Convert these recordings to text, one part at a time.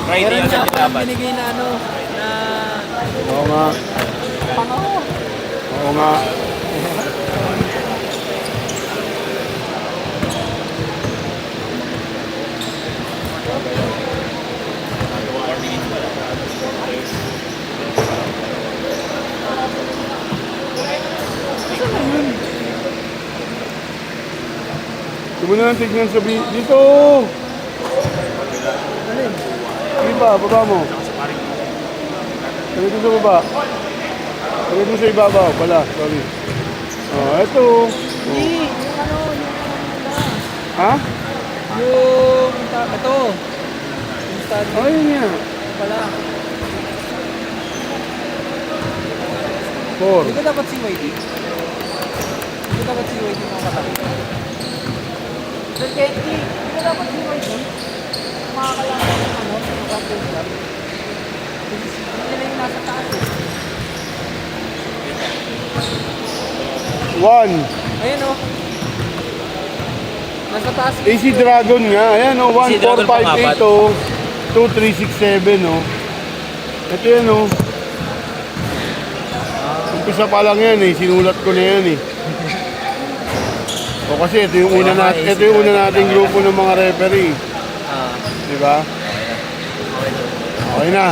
Meron siya akong binigay na ano, na... Oo nga. Pangaho. Oo nga. Hindi mo na lang tignan sa dito! Hindi ba? Baba mo. Lagay dito sa baba. Lagay dito sa ibabaw pala. Sorry. Oh, eto. Hindi, ano, Ha? yung... Ito. Yung study. Oh, yun nga. Pala. 4. Hindi ko dapat si YD. Hindi ko dapat si YD ng katabi. Sir Kenji, hindi ko dapat si YD. Makakalaman ng ano, ng kapil club. Hindi na yung nasa taas eh. 1. Ayun o. Nasa taas. AC Dragon nga. Ayan o. 1, 4, 5, 8 o. 2, 3, 6, 7 o. Ito yan o. Umpisa pa lang yan eh. Sinulat ko na yan eh. O kasi ito yung una natin. Ito yung una nating grupo ng mga referee. Diba? Okay na.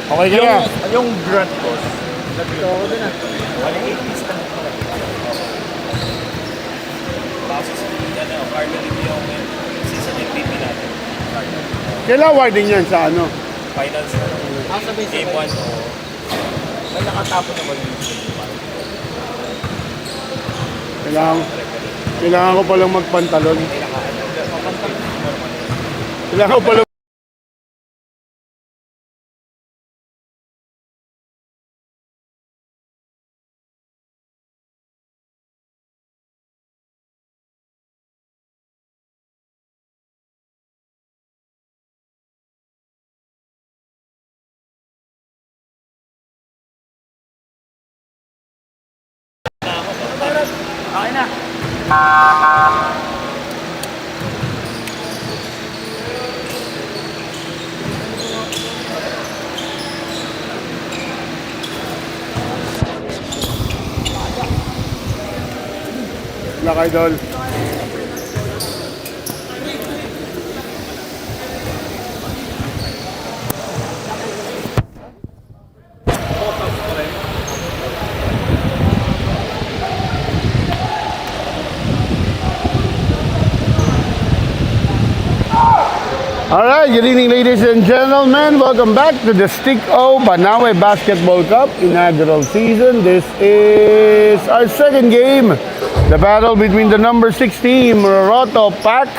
Okay ka na. Yung grant cost. Ito ako din ah. Kailan awarding yan sa ano? Finals na. Sabay Game 1 o. May nakatapon naman yung Kailangan ko palang magpantalon. Kailangan ko palang Okay na. Black Idol. Alright, good evening ladies and gentlemen. Welcome back to the Stick-O Banawe Basketball Cup inaugural season. This is our second game. The battle between the number 6 team, ROTOPACK,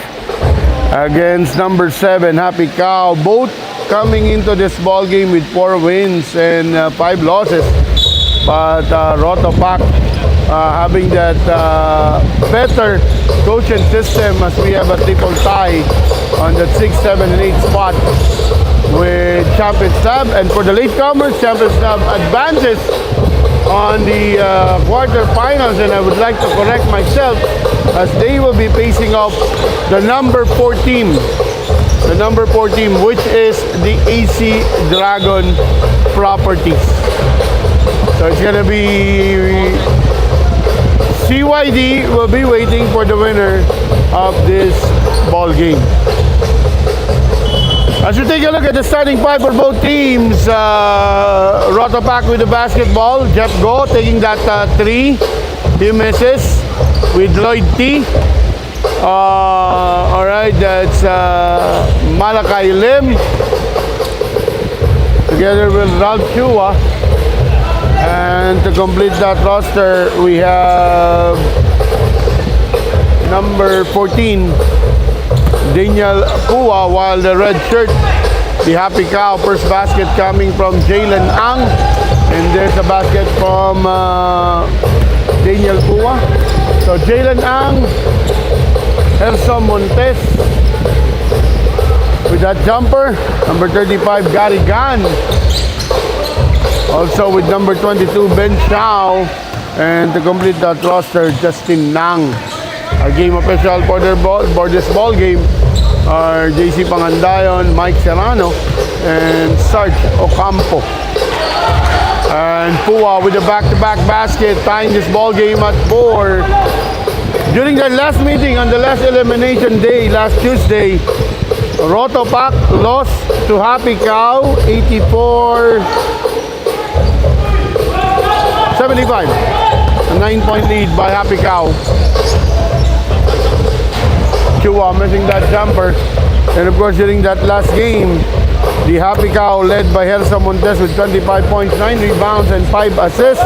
against number 7, HAPICOW. Both coming into this ball game with 4 wins and 5 losses. But ROTOPACK having that better coaching system, as we have a triple tie on the 6, 7, and 8 spot with Champions Club. And for the latecomers, Champions Club advances on the quarterfinals, and I would like to correct myself as they will be facing off the number 4 team. The number 4 team, which is the AC Dragon Properties. So it's gonna be CYD will be waiting for the winner of this ball game. As you take a look at the starting five for both teams, ROTOPACK with the basketball. Jeff Go taking that 3. He misses with Lloyd T. Alright, that's Malachi Lim together with Ralph Chua. And to complete that roster, we have number 14, Daniel Pua, while the red shirt, the HAPICOW, first basket coming from Jalen Ang, and there's a basket from Daniel Pua. So Jalen Ang, Gerson Montes with that jumper, number 35, Gary Gan. Also with number 22, Ben Chao. And to complete that roster, Justin Nang. Our game official for this ball game are JC Pangandayon, Mike Serrano, and Sarge Ocampo. And Pua with a back-to-back basket, tying this ball game at 4. During their last meeting on the last elimination day, last Tuesday, ROTOPACK lost to HAPICOW 84-75. A 9-point lead by HAPICOW. Chua missing that jumper. And of course, during that last game, the HAPICOW led by Helsa Montes with 25 points, 9 rebounds, and 5 assists.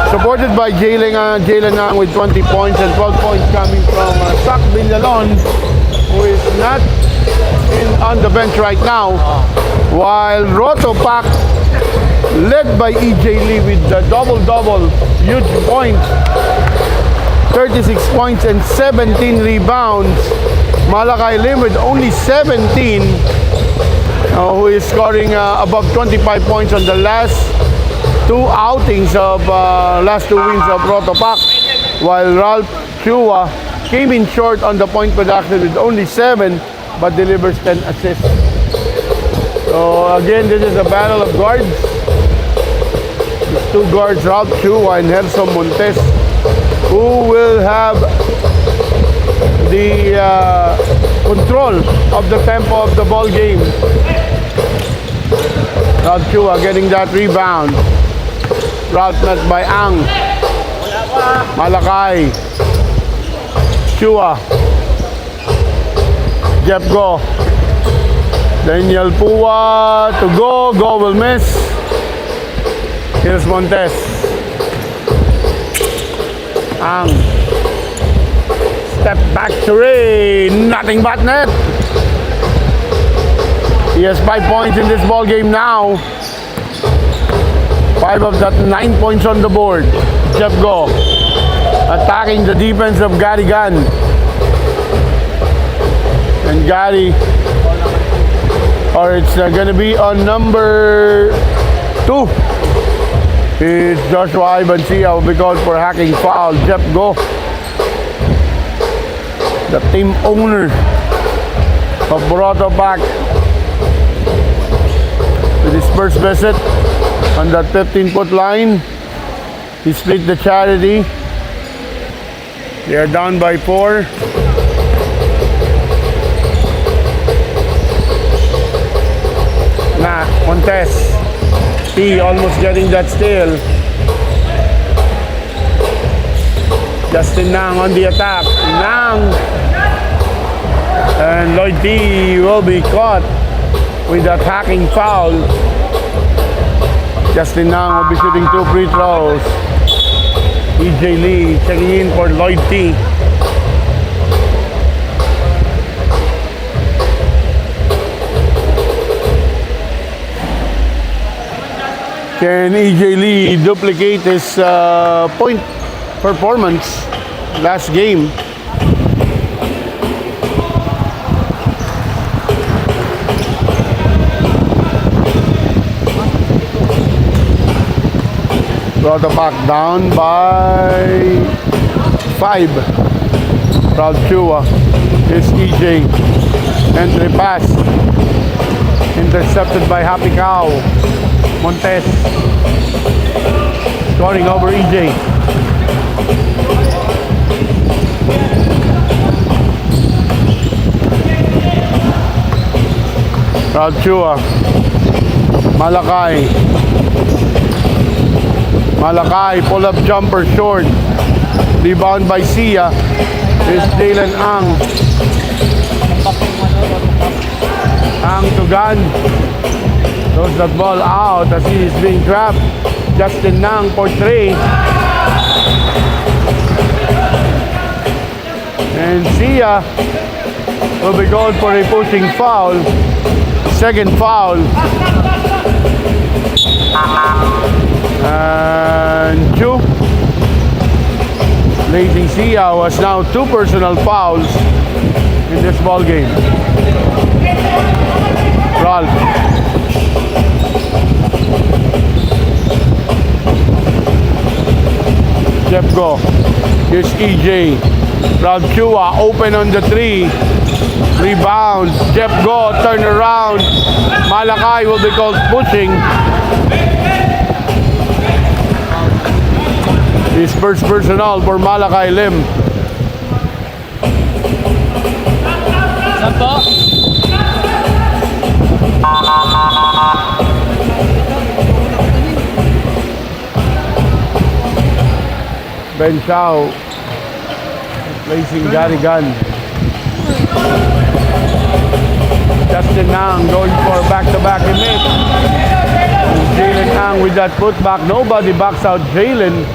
Supported by Jalen Ang with 20 points and 12 points coming from Sak Villalon, who is not on the bench right now. While ROTOPACK led by EJ Lee with the double-double, huge points, 36 points and 17 rebounds. Malakay Lim with only 17, who is scoring above 25 points on the last two outings of last 2 wins of ROTOPACK, while Ralph Chua came in short on the point production with only 7 but delivers 10 assists. So again, this is a battle of guards. These 2 guards, Ralph Chua and Helsa Montes, who will have the control of the tempo of the ball game. Ralph Chua getting that rebound. Route met by Ang. Malakay. Chua. Jeff Go. Daniel Pua to Go. Go will miss. Here's Montes. Ang. Step back three. Nothing but net. He has 5 points in this ball game now. 5 of that 9 points on the board. Jeff Go attacking the defense of Gary Gunn. And Gary, or it's gonna be on number 2. It's Joshua Ivancia will be called for hacking foul. Jeff Go, the team owner of ROTOPACK, with his first visit on that 15-foot line. He split the charity. They are down by 4. Montes. He almost getting that steal. Justin Nang on the attack. Nang. And Lloyd T will be caught with that hacking foul. Justin Nang will be shooting 2 free throws. EJ Lee checking in for Lloyd T. Can EJ Lee duplicate his point performance last game? ROTOPACK down by 5. Ralph Chua. Here's EJ. Entry pass. Intercepted by HAPICOW. Montes. Scoring over EJ. Ralph Chua. Malakay. Malakay, pull-up jumper short. Rebound by Sia. Here's Jalen Ang. Ang to Gun. Throws that ball out as he is being trapped. Justin Nang for 3. And Sia will be called for a pushing foul. Second foul. And 2. Blazing Sia was now 2 personal fouls in this ball game. Ralph. Jeff Go. Here's EJ. Ralph Chua open on the 3. Rebound. Jeff Go, turn around. Malachi will be called pushing. His first personal for Malachi Lim. Sampo. Ben Chao replacing Gary Gunn. Justin Nang going for back-to-back miss. Jalen Nang with that putback. Nobody backs out Jalen,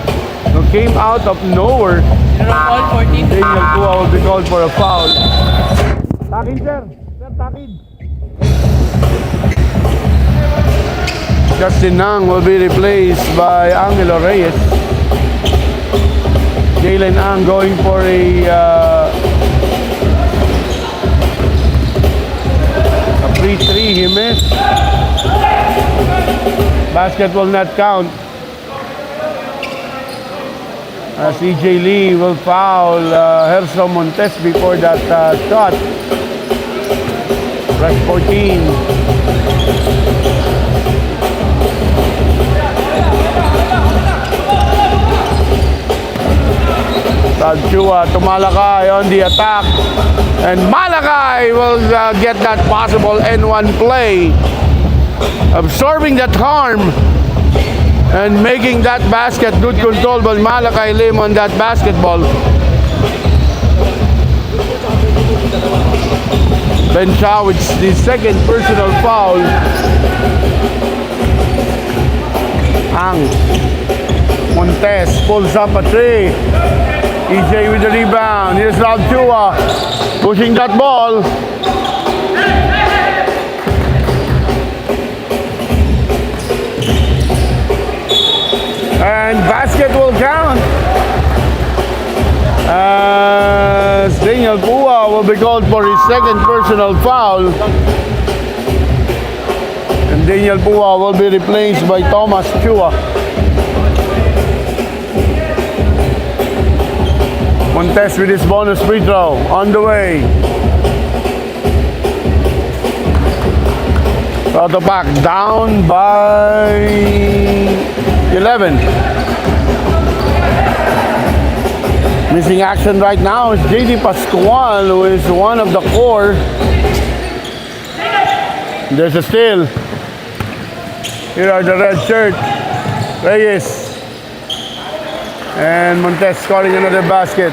who came out of nowhere. All 14. Daniel Kua will be called for a foul. Takin, sir. Sir, takin. Justin Nang will be replaced by Angelo Reyes. Jalen Ang going for a free three. He missed. Basket will not count. As EJ Lee will foul Herso Montes before that shot. Rush 14. Chua to Malachi on the attack, and Malachi will get that possible N1 play, absorbing that harm and making that basket. Good control by Malachi Lim on that basketball. Ben Chao with the second personal foul. Ang Montes pulls up a three. EJ with the rebound. Here's Rob Chua pushing that ball. And basket will count. As Daniel Pua will be called for his second personal foul. And Daniel Pua will be replaced by Thomas Chua. Montes with his bonus free throw on the way. ROTOPACK down by 11. Missing action right now is JD Pascual, who is one of the core. There's a steal. Here are the red shirt. Reyes. And Montes scoring another basket.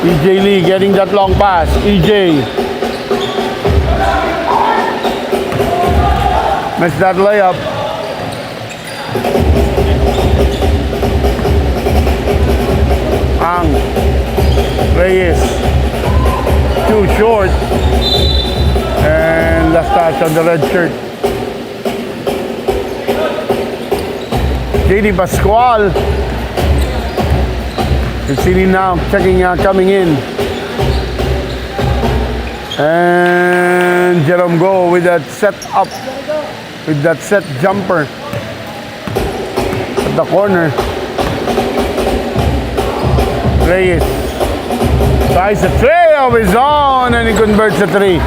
EJ Lee getting that long pass. EJ. Missed that layup. Ang. Reyes. Too short. And last touch on the red shirt. JD Pascual. You see him now checking coming in. And Jerome Go with that set up, with that set jumper at the corner. Reyes tries a three of his own and he converts a three.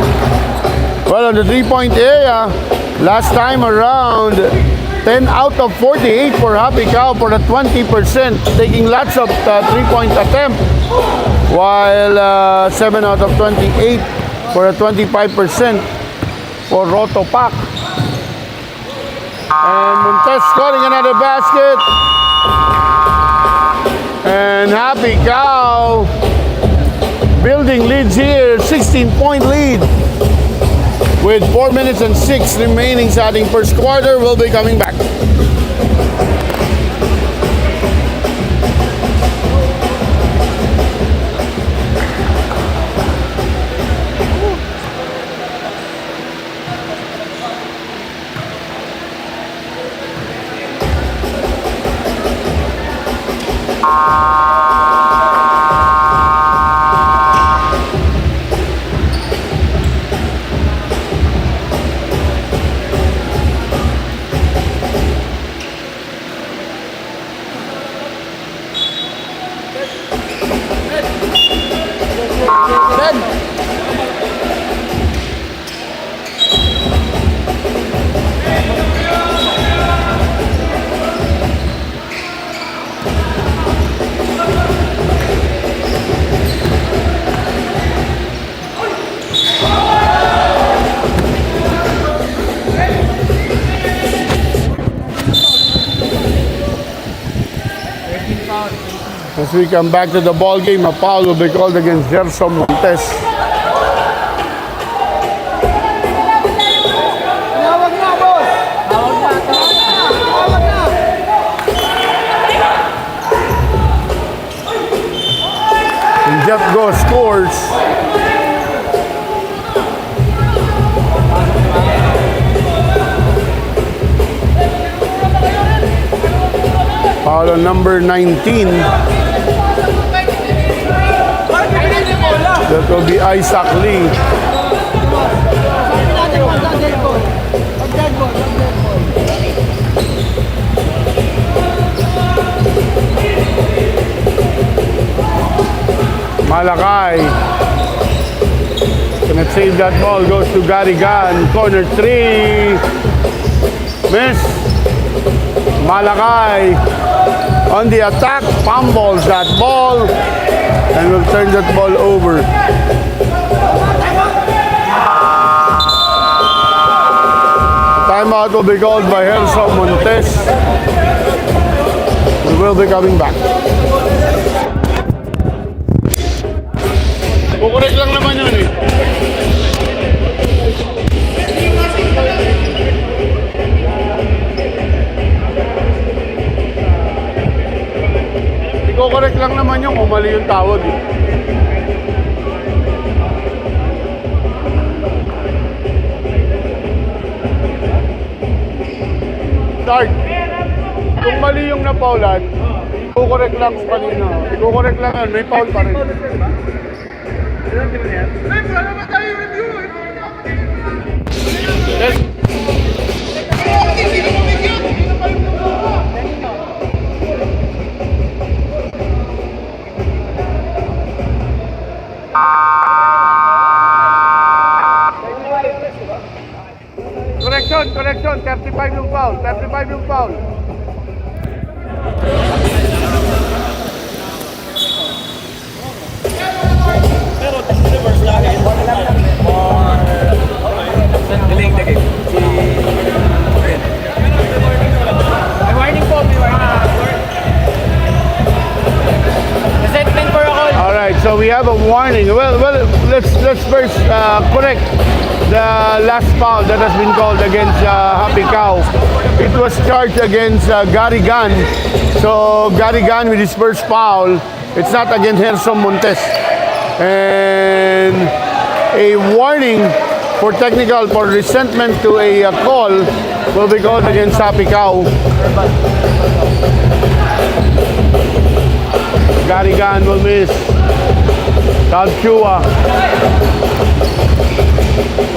Well, on the three-point area, last time around, 10 out of 48 for HAPICOW for the 20%, taking lots of three-point attempt, while 7 out of 28 for a 25% for ROTOPACK. And Montes scoring another basket. And HAPICOW building leads here, 16-point lead. With 4 minutes and 6 remaining starting first quarter, we'll be coming back. As we come back to the ball game, a foul will be called against Gerson Montes. Tawag na, boss! Tawag na, tawag na! And Jeff Go scores. Foul on number 19. That will be Isaac Lee. Malakay cannot save that ball. Goes to Garigan. Corner 3. Miss. Malakay on the attack. Fumbles that ball and will turn that ball over. Timeout will be called by Gerson Montes. We will be coming back. Kukurek lang naman yun eh. Kukurek lang naman yung kung mali yung tawag eh. Start. Kung mali yung napaulan, kukurek lang kung kanino. Kukurek lang yun, may foul pa rin. Yes. Correction, 35 yung foul, 35 yung foul. Delaying the game. May warning po, may warning. Resentment for a call. Alright, so we have a warning. Well, let's first correct the last foul that has been called against HAPICOW. It was charged against Garigan. So Garigan with his first foul, it's not against Gerson Montes. And a warning for technical for resentment to a call will be called against HAPICOW. Garigan will miss. Talchua.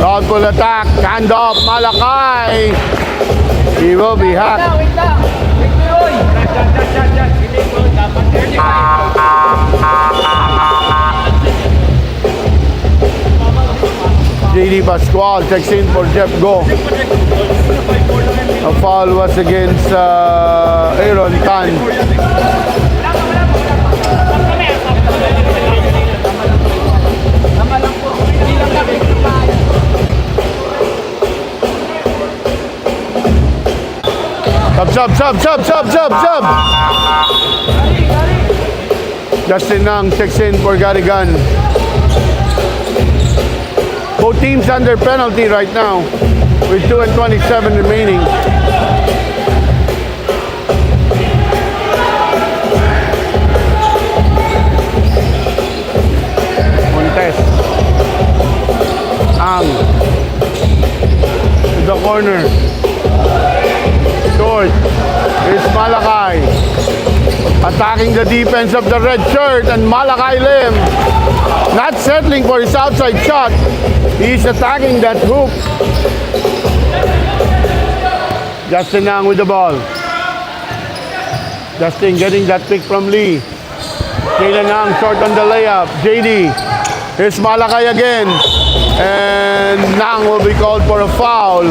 Thoughtful attack. Hand off. Malakay. He will be hacked. Wait lang. JD Pascual checks in for Jeff Go. A foul was against Aaron Tan. Sub. Justin Nang checks in for Garigan. Both teams under penalty right now with 2:27 remaining. Montes. Ang to the corner. Short. It's Malakay. Attacking the defense of the red shirt, and Malakay Lim not settling for his outside shot. He's attacking that hoop. Justin Nang with the ball. Justin getting that pick from Lee. Kayla Nang short on the layup. JD. Here's Malakay again. And Nang will be called for a foul.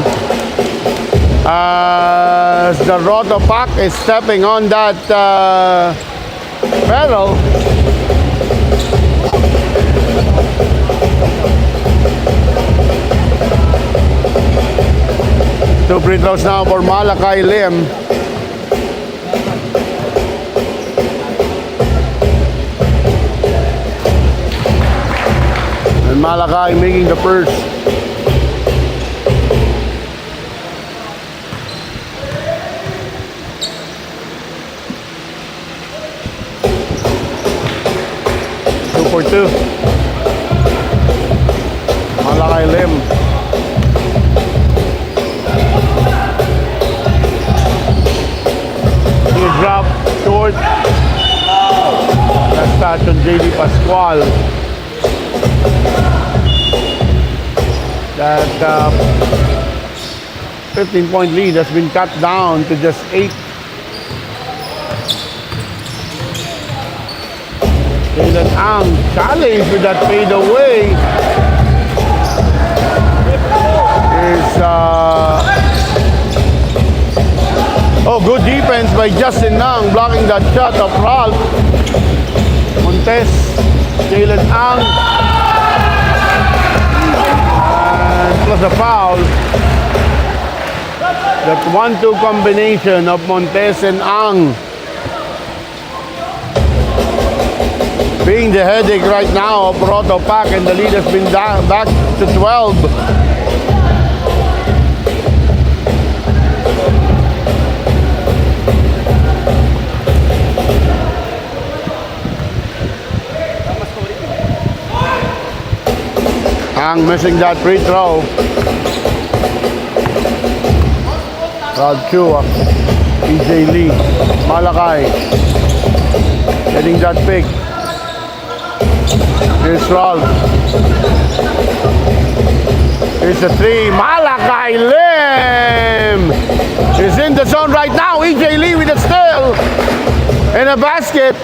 As the ROTOPACK is stepping on that pedal. Two free throws now for Malakay Lim. Malacay making the first. Two for two. Malacay Lim. Drop short. That's touch on JD Pascual. That 15-point lead has been cut down to just 8. Jalen Ang challenge with that fade away is good defense by Justin Nang, blocking that shot of Ralph. Montes, Jalen Ang, and plus a foul. That 1-2 combination of Montes and Ang being the headache right now of ROTOPACK, and the lead has been back to 12. Ang missing that free throw. Rod Chua, EJ Lee, Malacay getting that pick. Here's Ralph. Here's the three. Malacay Lim is in the zone right now. EJ Lee with a steal and a basket.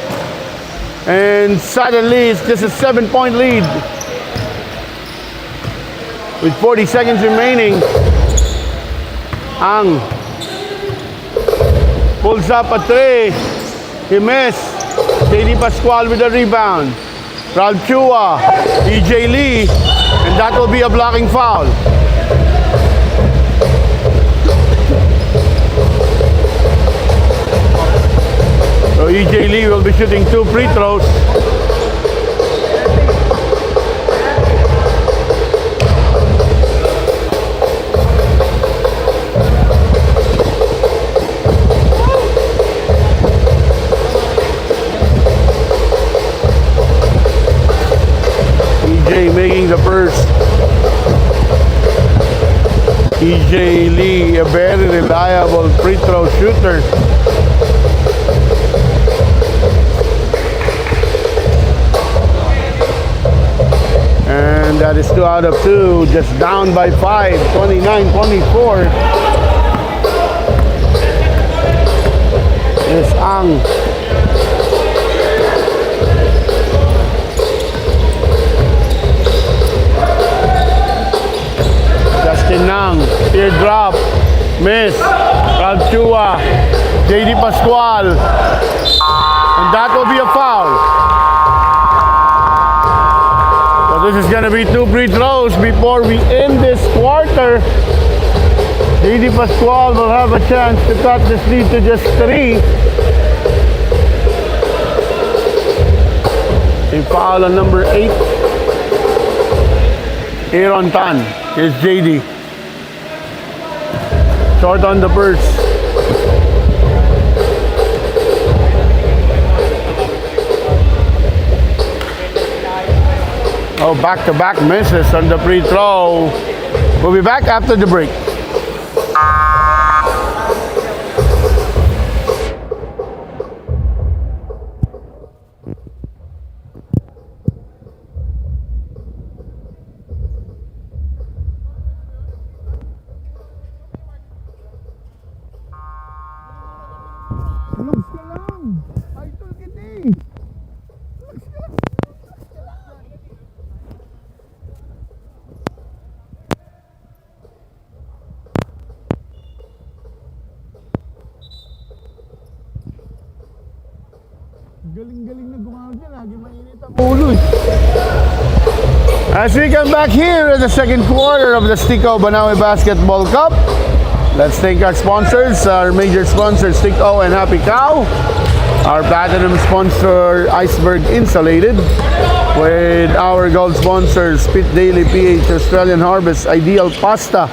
And suddenly it's just a 7-point lead. With 40 seconds remaining, Ang pulls up a three. He missed. JD Pascual with a rebound. Ralph Chua, EJ Lee, and that will be a blocking foul. So EJ Lee will be shooting 2 free throws. Making the first. EJ Lee, a very reliable free throw shooter. And that is 2 out of 2, just down by 5, 29-24. Is Ang. Nang, teardrop, miss, Ralph Chua, JD Pascual, and that will be a foul. So this is going to be 2 free throws before we end this quarter. JD Pascual will have a chance to cut this lead to just 3. A foul on number 8. Aaron Tan. Here's JD. Short on the burst. Oh, back-to-back misses on the free throw. We'll be back after the break. Galing-galing na gumawag dyan. Lagi mainit ang ulo. As we come back here in the second quarter of the Stico Banawe Basketball Cup, let's thank our sponsors, our major sponsors, Stico and HAPICOW, our platinum sponsor, Iceberg Insulated, with our gold sponsors, Pit Daily PH, Australian Harvest, Ideal Pasta.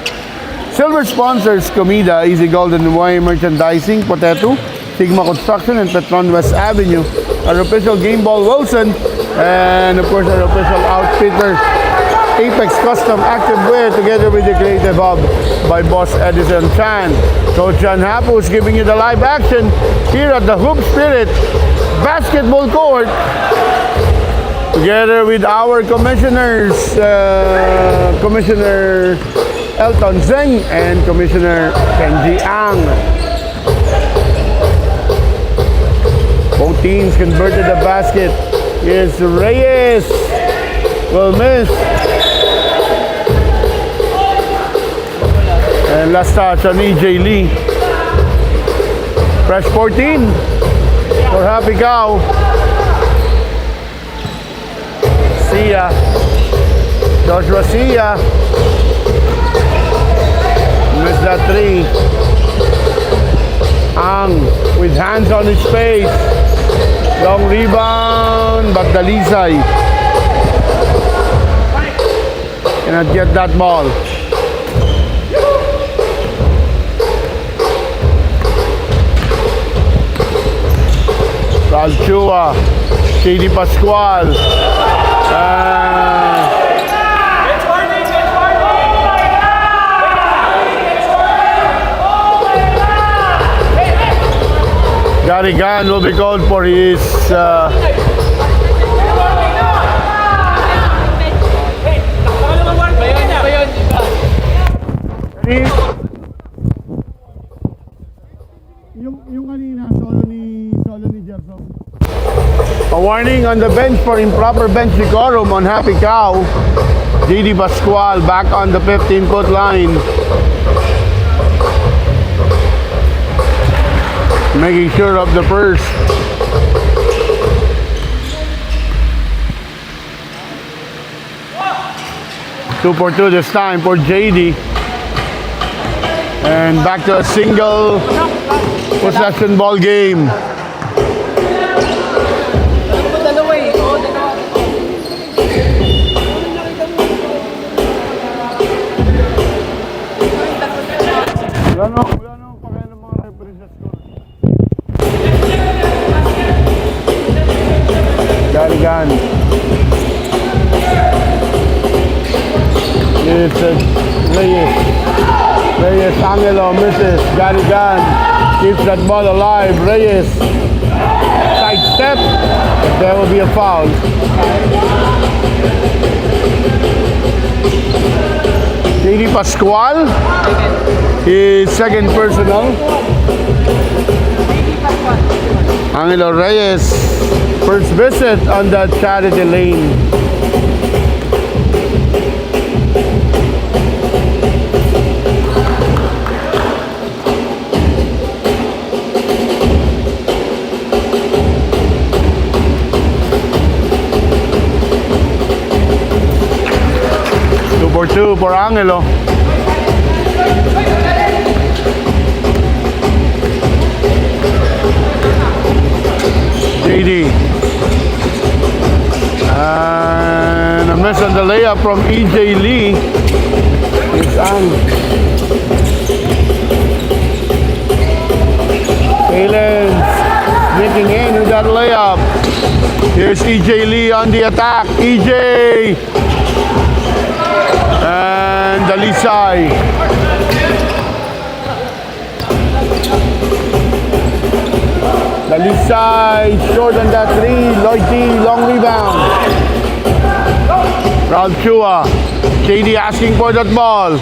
Silver sponsors, Comida, Easy Golden Way Merchandising, Potato, Sigma Construction, and Petron West Avenue. Our official Game Ball Wilson, and of course our official outfitter, Apex Custom Activewear, together with the Creative Hub by Boss Edison Chan. Coach John Hapu is giving you the live action here at the Hoop Spirit Basketball Court, together with our commissioners, Commissioner Elton Zeng and Commissioner Kenji Ang. Both teams converted the basket. Here's Reyes. Will miss. And last touch on EJ Lee. Fresh 14 for HAPICOW. Sia. Joshua Sia. Missed that three. Ang with hands on his face. Long rebound, but Dalisay cannot get that ball. Ralchua, KD Pascual. Gary Gan will be called for his yung kanina solo ni Gerson. A warning on the bench for improper bench decorum on HAPICOW. JD Pascual back on the 15-foot line, making sure of the first. Two for two this time for JD. And back to a single possession ball game. Wala nang pakialam mga referee sa score. Garigan. It's Reyes. Reyes Angelo misses. Garigan keeps that ball alive. Reyes side step. There will be a foul. JD Pascual, his second personal. Angelo Reyes, first visit on that charity lane. For two for Angelo. JD. And a miss on the layup from EJ Lee. It's Ang. Kalens sneaking in with that layup. Here's EJ Lee on the attack. EJ. And Dalisay. Dalisay short on that three. Lloyd T, long rebound. Ralchua. JD asking for that ball.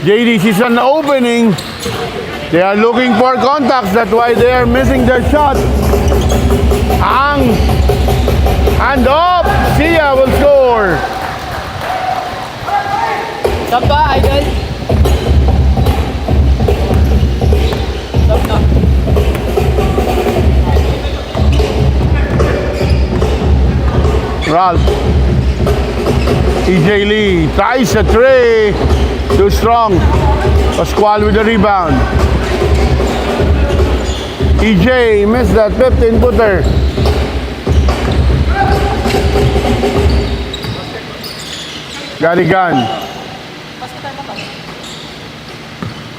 JD sees an opening. They are looking for contacts. That's why they are missing their shot. Ang. Hand up. Sia will score. Stop ba, Idol? Stop na. Ralph. EJ Lee tries a three. Too strong. Pascual with the rebound. EJ missed that 15-footer. Garigan.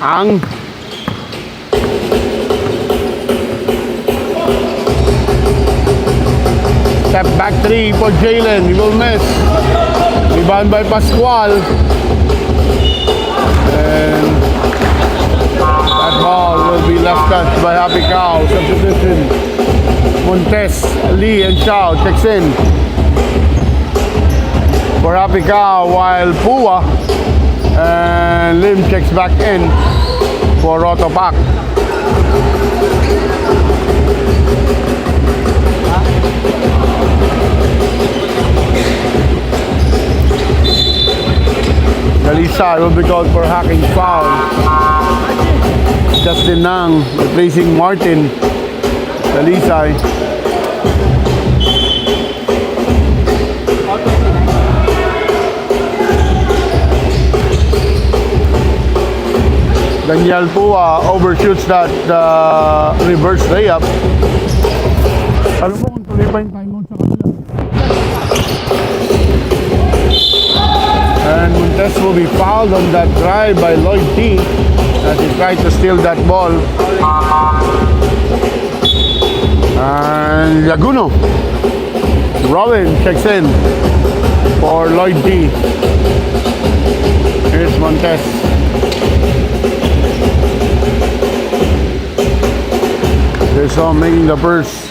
Ang step back 3 for Jalen. He will miss. Rebound by Pascual. And that ball will be left touch by HAPICOW. Substitution. Montes, Lee, and Chow checks in for HAPICOW, while Pua and Lim checks back in for ROTOPACK. Galisa will be called for hacking foul. Justin Nang replacing Martin. Galisa. Daniel Pua overshoots that reverse layup. Alam mo kung tuloy pa yung timeout sa kanila. And Montes will be fouled on that drive by Lloyd T as he tried to steal that ball. And Laguno. Robin checks in for Lloyd T. Here's Montes. They saw him making the burst.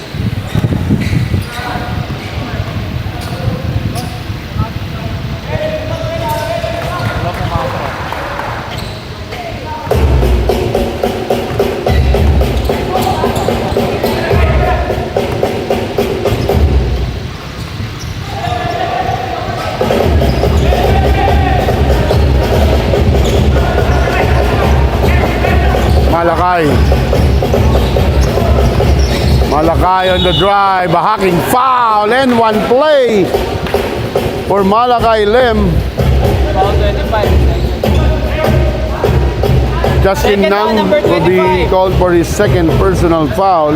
Malakay on the drive, a hacking foul, and one play for Malakay Lim. Foul 25. Justin Second Nang number will be 25. called for his second personal foul.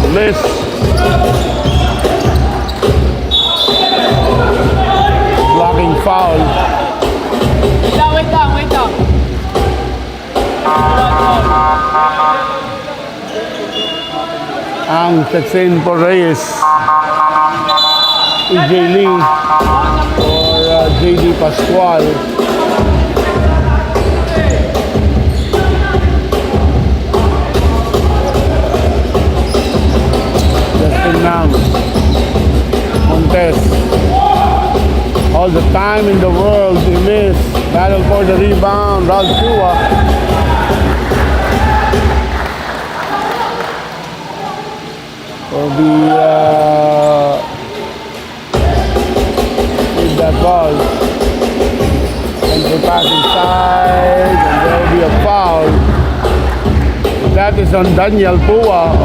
Miss. Blocking foul. Wait lang. Ang checks in for Reyes. EJ Lee for JD Pascual. Nang Montes, all the time in the world, he missed. Battle for the rebound. Ralph Chua will be with that ball and the pass inside, and there will be a foul. That is on Daniel Pua.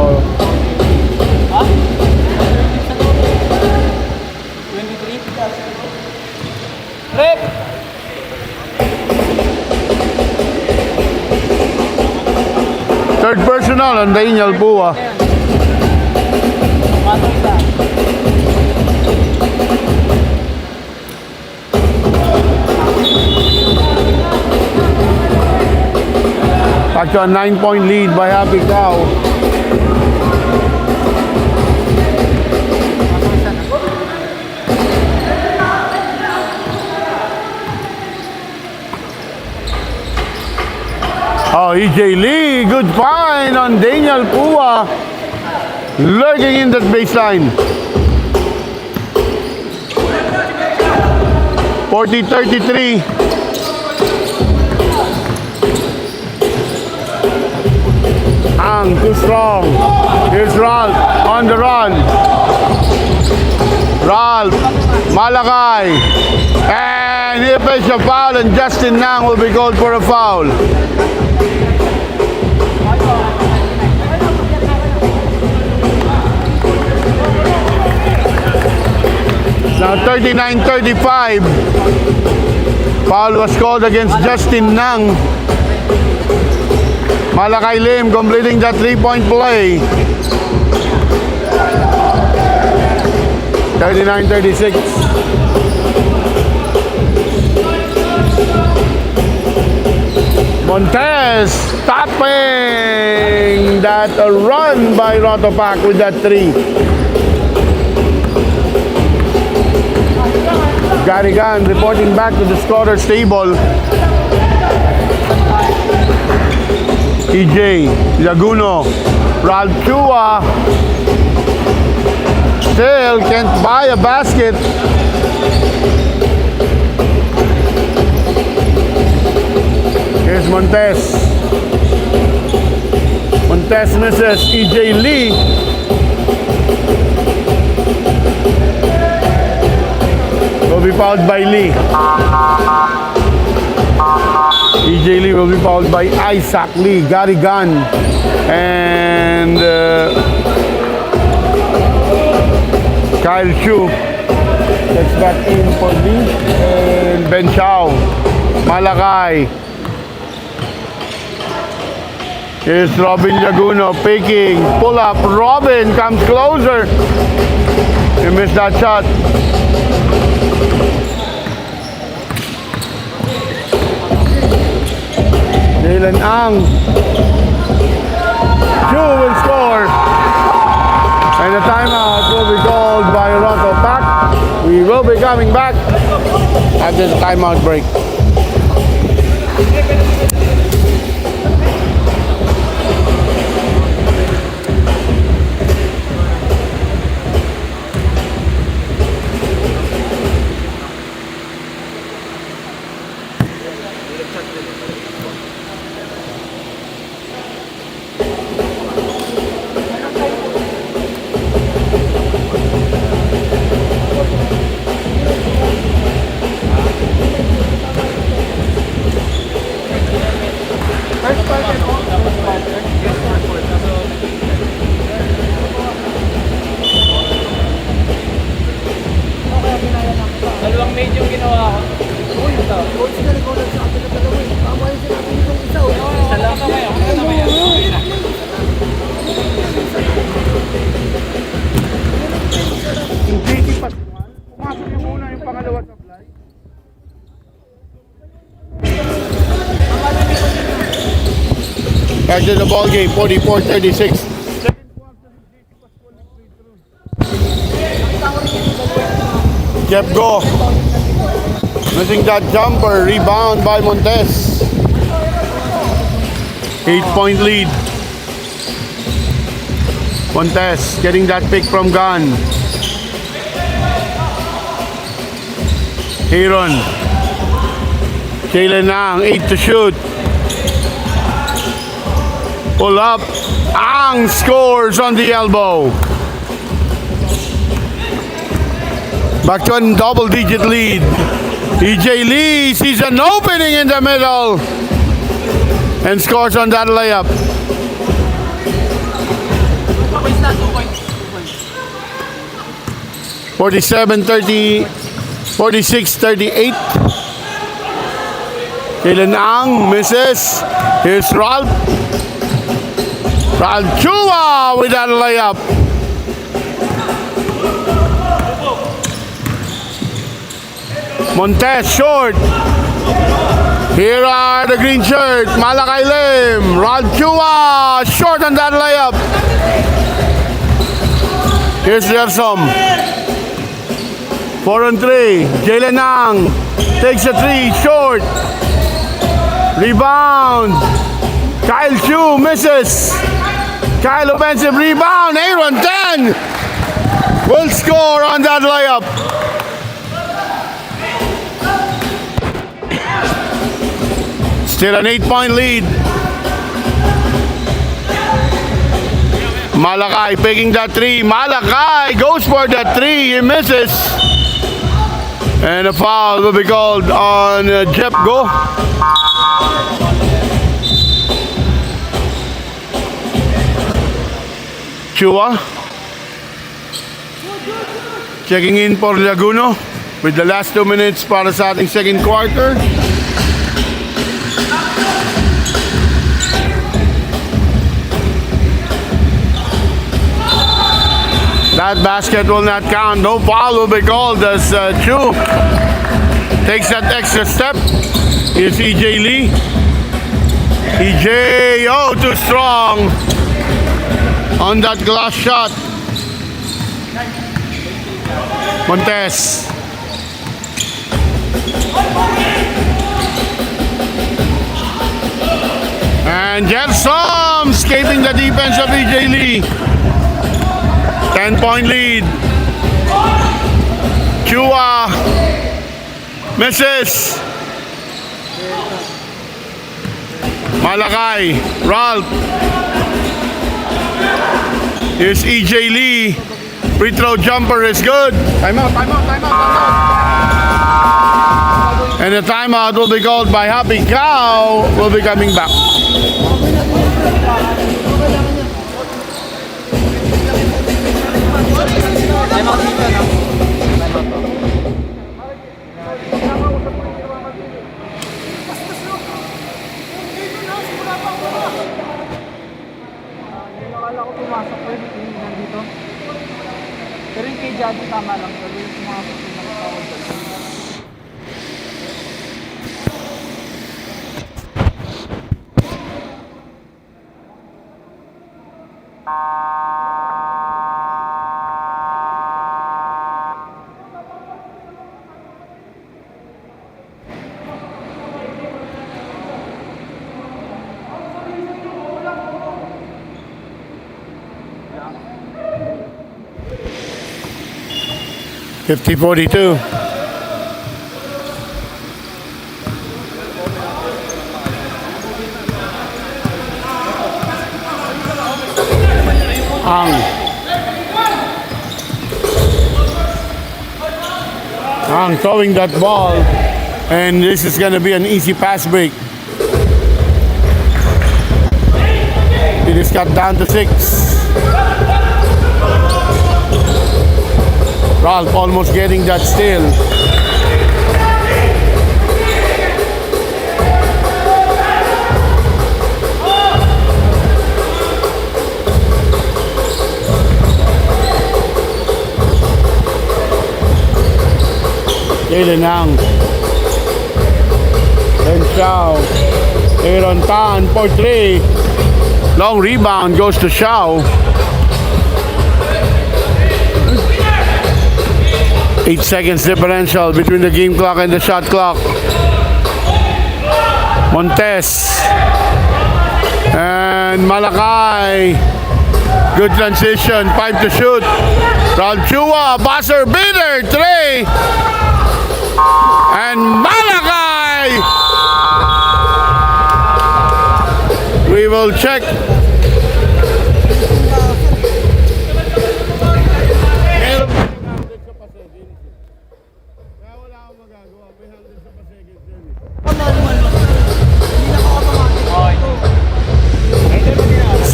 Huh? 23? Rep! Third personal on Daniel Pua. Back to a 9-point lead by HAPICOW. Oh, EJ Lee, good find on Daniel Pua. Lurking in that baseline. 40-33. Ang too strong. Here's Ralph on the run. Ralph, Malakay. And he plays a foul, and Justin Nang will be called for a foul. Now 39-35. Foul was called against Justin Nang. Malakay Lim completing that 3-point play. 39-36. Montez stopping that run by ROTOPACK with that 3. Garigan reporting back to the scorer's table. EJ Laguno, Ralph Chua still can't buy a basket. Here's Montez. Montez misses. EJ Lee. Will be fouled by Lee. EJ Lee will be fouled by Isaac Lee. Gary Gunn. And Kyle Chu gets back in for Lee. And Ben Chao. Malakay. Here's Robin Laguno picking. Pull up. Robin comes closer. He missed that shot. Dylan Ang. Chu will score. And the timeout will be called by ROTOPACK. We will be coming back after the timeout break. Dalawang maid yung ginawa ko. Isa lang kamay. Ako na kamay. Yung JT Pascual, pumasok yung muna yung pangalawa sa fly. Back to the ball game, 44-36. Jeff Go. Missing that jumper. Rebound by Montez. 8-point lead. Montez getting that pick from Gunn. Aaron. Jalen Ang, 8 to shoot. Pull up. Ang scores on the elbow. Back to a double-digit lead. EJ Lee sees an opening in the middle and scores on that layup. 47-30, 46-38. Jalen Ang misses. Here's Ralph. Ralph Chua with that layup. Montez short. Here are the green shirt. Malakay Lim. Ralph Chua short on that layup. Here's Lersom. 4-on-3. Jalen Ang takes a 3 short. Rebound. Kyle Chu misses. Kyle offensive rebound. Aaron 10 will score on that layup. Still an 8-point lead. Malakay picking that 3. Malakay goes for that 3. He misses. And a foul will be called on Jeff Go. Chua. Checking in for Laguno with the last 2 minutes para sa ating second quarter. That basket will not count. No foul will be called as Chu takes that extra step. Here's EJ Lee. EJ, oh, too strong on that glass shot. Montes. And Gersom escaping the defense of EJ Lee. 10-point lead. Chua misses. Malakay, Ralph. Here's EJ Lee. Free throw jumper is good. Timeout. And the timeout will be called by HAPICOW. Will be coming back. Akala ko pumasok ko yung nandito. Pero yung kay Jadi tama lang. Pero yung pumasok yung nakatawag dyan. Yeah. 50-42. Ang throwing that ball, and this is going to be an easy pass break. It is cut down to 6. Ralph almost getting that steal. Jalen Ang. Then Xiao. Aaron Tan for 3. Long rebound goes to Xiao. 8 seconds differential between the game clock and the shot clock. Montes. And Malakay. Good transition. 5 to shoot. From Chua. Buzzer beater. 3. And Malakay. We will check.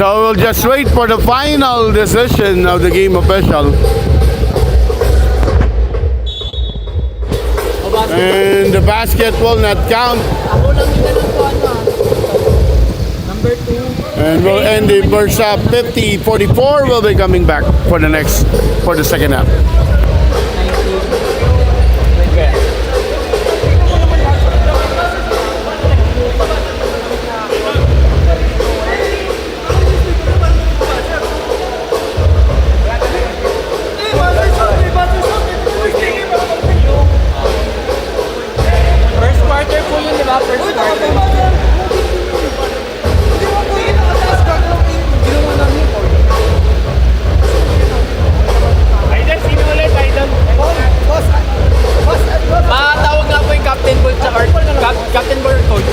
So we'll just wait for the final decision of the game official. And the basket will not count. Number 2. And we'll end the first half 50-44. We'll be coming back for the second half. First quarter po yun, di ba? First quarter. Idol, sino ulit, Idol? Matawag nga po yung captain ball or captain ball or coach.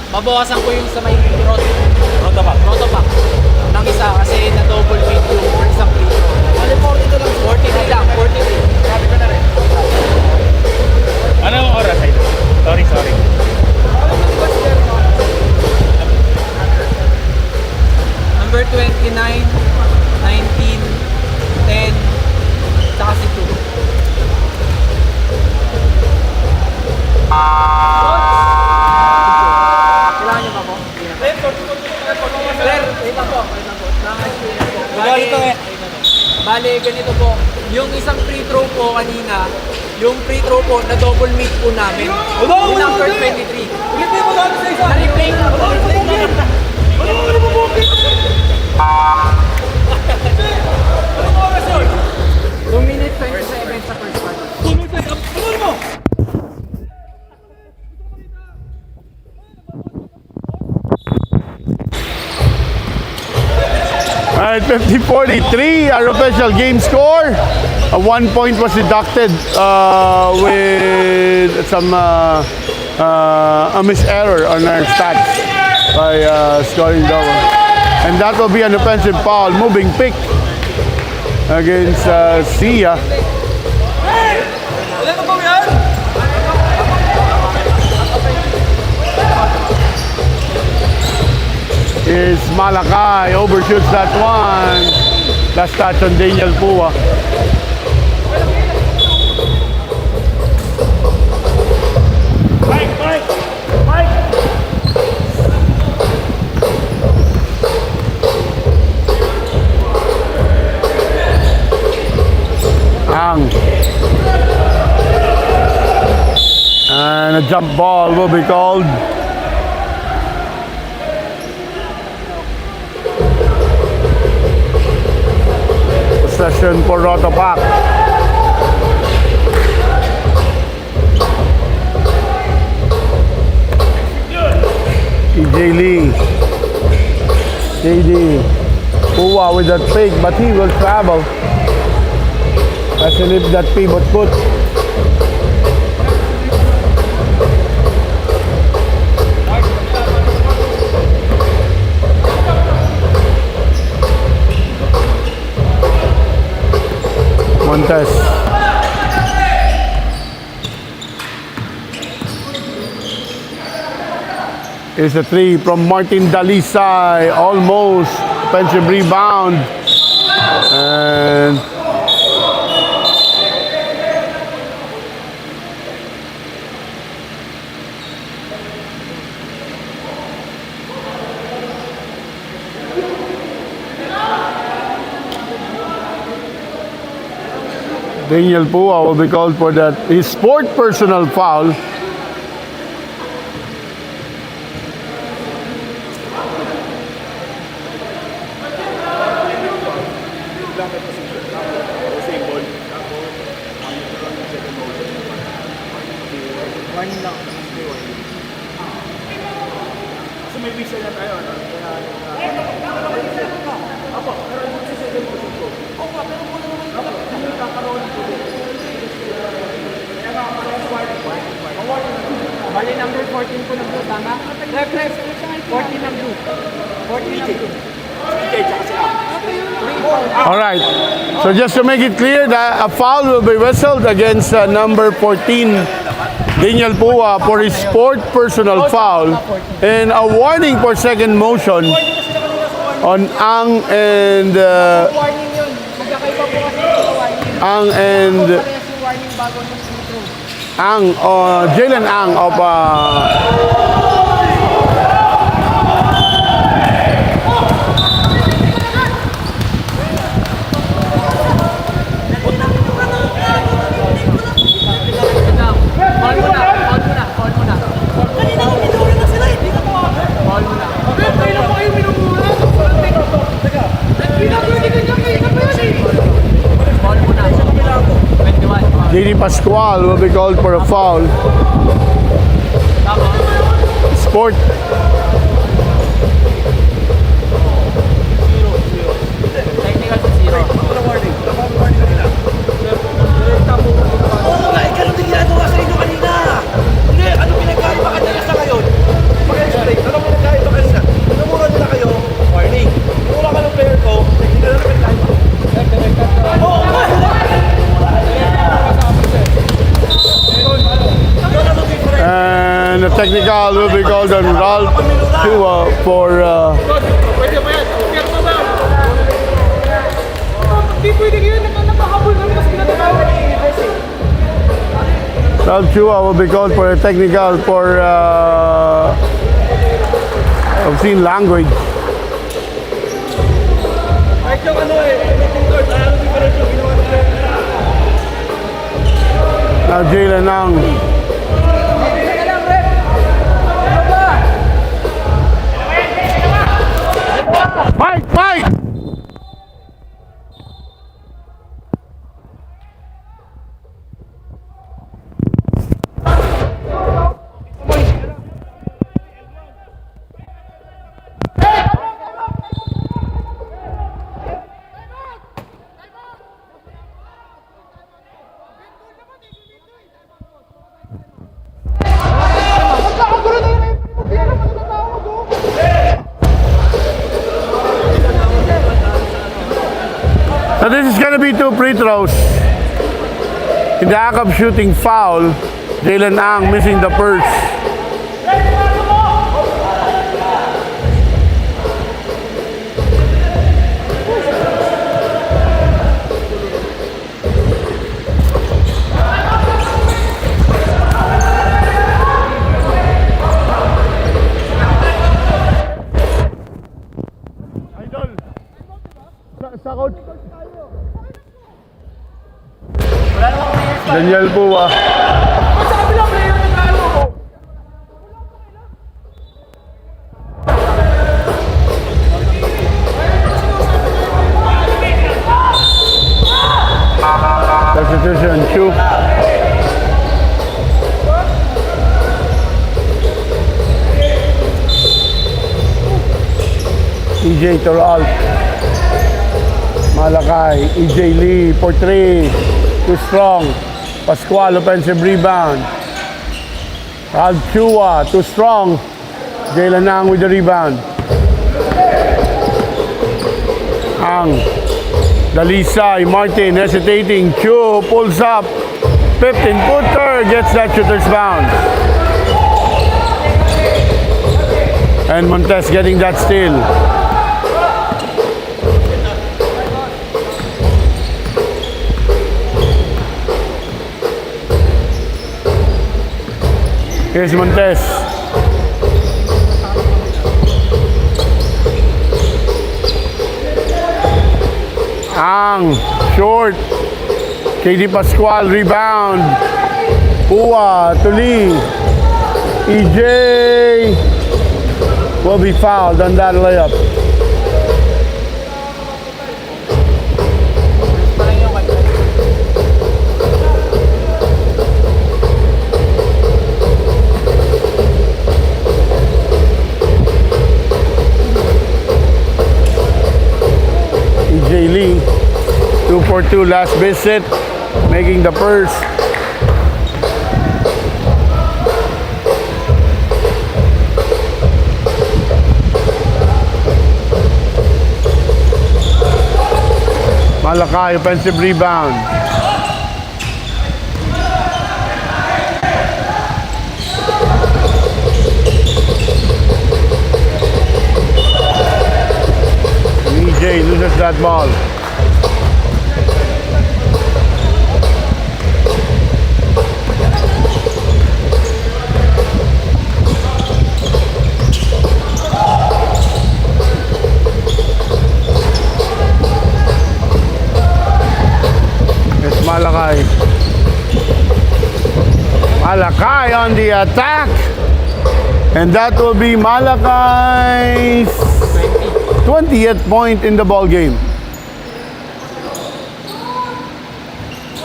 Mabawasan ko yung sa may ROTOPACK ng isa kasi na-double weight yung isang free throw. 43 lang, 43. Grabe ko na rin. Ano ang oras, Idol? Sorry. Number 29, 90, Kailangan niyo ba po? Sir, wait lang po. Bale, ganito po. Yung isang free throw po kanina, yung free throw po, na double meet po namin. Yung number 23. Na-replay. Two minutes 27 sa first part. Alright, 50-43, our official game score. 1 point was deducted with some a miserror on our stats by scoring double. And that will be an offensive foul, moving pick against Sia. Is Malakai, overshoots that one. Last touch on Daniel Pua. Ang. And a jump ball will be called. Possession for ROTOPACK. TJ Lee. KD. Pua with that fake, but he will travel. As he leaves that pivot foot. Montes. Is a three from Martin Dalisay, almost offensive rebound, and Daniel Pua will be called for that. His sport personal foul. Warning lang. So may visa na tayo, ano? Bali, number 14 po ng blue, tama? Left, 14 ng blue. 14 ng blue. All right. So just to make it clear, that a foul will be whistled against number 14, Daniel Pua, for his sport personal foul, and a warning for second motion on Ang and Warning yun. Magkakaiba po kasi yung warning. Ang and Parehas yung warning bago ng free throw. Ang Jalen Ang of JD Pascual will be called for a foul. Sport. Technical sa 0. Oo nga, ganun din ginagawa sa inyo kanina. Hindi, ano pinagkaiba kanina sa ngayon? Mag-explain, ano pinagkaiba kanina? Namura nila kayo, warning. Namura ka ng player ko, hindi na pinagkaiba. Oo nga! And the technical will be called on Ralph Chua for Pwede ba yan? Pirma ba? Hindi pwede yun. Nakahabol kami kasi pinatawag. Ralph Chua will be called for a technical for obscene language. Kahit yung ano eh, yung court, ano di pa rin yung ginawa ng player. Now Jalen Ang. Mike! Mike! So this is gonna be 2 free throws. In the act of shooting foul, Jalen Ang missing the first. Idol, sa coach. Daniel po ah. Substitution, Chu. EJ Toral. Malakay, EJ Lee for 3. Too strong. Pascual, offensive rebound. Ralph Chua, too strong. Jalen Ang with the rebound. Ang. Dalisay, Martin hesitating. Chu pulls up. 15-footer, gets that shooter's bounce. And Montes getting that steal. Here's Montes. Ang, short. KD Pascual, rebound. Pua, to Lee. EJ will be fouled on that layup. EJ Lee, 2 for 2 last visit, making the first. Malakay, offensive rebound. EJ loses that ball. It's Malakay. Malakay on the attack. And that will be Malakay's 20th point in the ball game.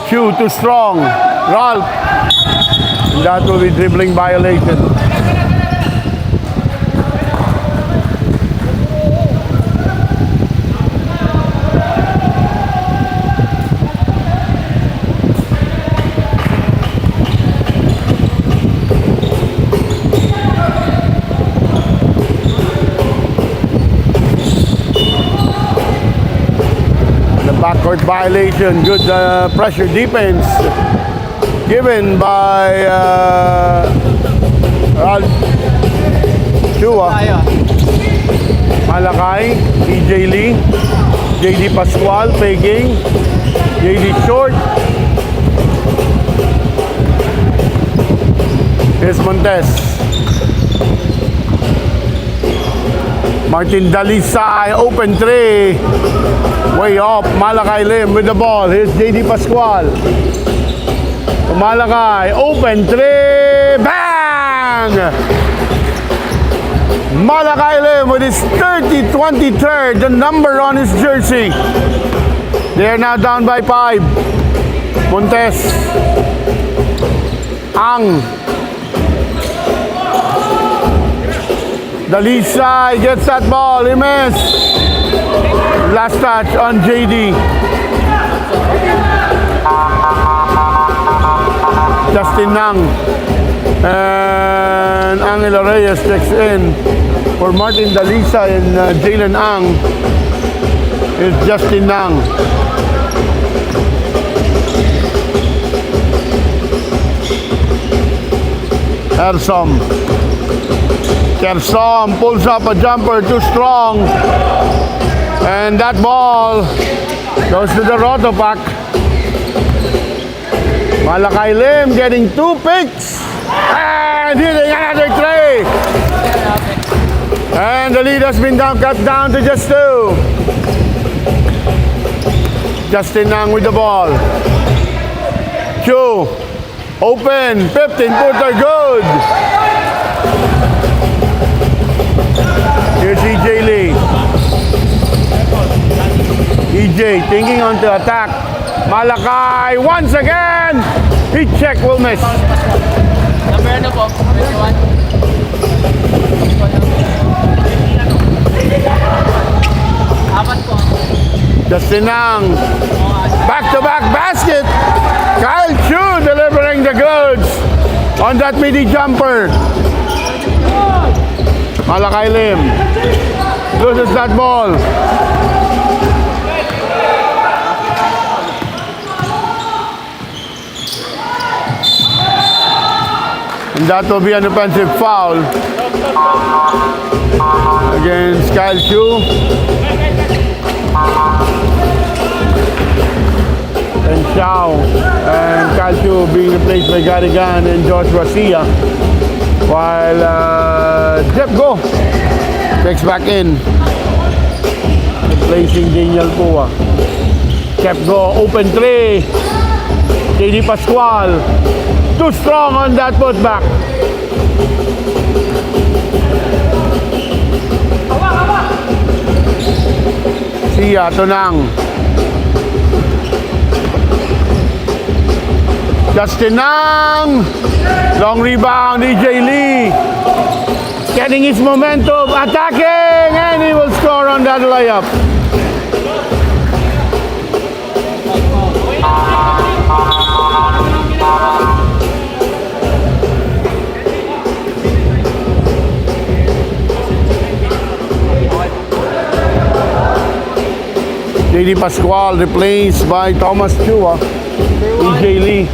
Chu too strong. Ralph. And that will be dribbling violation. Backcourt violation, good pressure defense given by Ralph Chua. Malakay, EJ Lee, JD Pascual, faking, JD short. Miss Montes. Martin Dalisay, open 3. Way off. Malakay Lim with the ball. Here's JD Pascual. Malakay, open 3. Bang! Malakay Lim with his 23rd, the number on his jersey. They are now down by 5. Montes. Ang. Dalisay gets that ball. He missed. Last touch on JD. Justin Nang. And Angelo Reyes checks in for Martin Dalisay and Jalen Ang. Is Justin Nang. Kersom pulls up a jumper too strong, and that ball goes to the ROTOPACK. Malakay Lim getting 2 picks and hitting another 3, and the lead has been cut down to just 2. Justin Nang with the ball. Chu open, 15-footer, good. Here's EJ Lee. EJ thinking on to attack. Malakay once again. Heat check will miss. Number ano po? 21. Apat po. Justin Nang. Back-to-back basket. Kyle Chu delivering the goods on that midi jumper. Malakay Lim loses that ball. And that will be an offensive foul against Kyle Chu. And Chow and Kyle Chu being replaced by Garigan and Joshua Sia. While Jeff Go checks back in, replacing Daniel Pua. Jeff Go, open 3. JD Pascual, too strong on that putback. Sia, Tunang. Justin Nang, long rebound, EJ Lee, getting his momentum, attacking, and he will score on that layup. JD Pascual replaced by Thomas Chua, EJ Lee.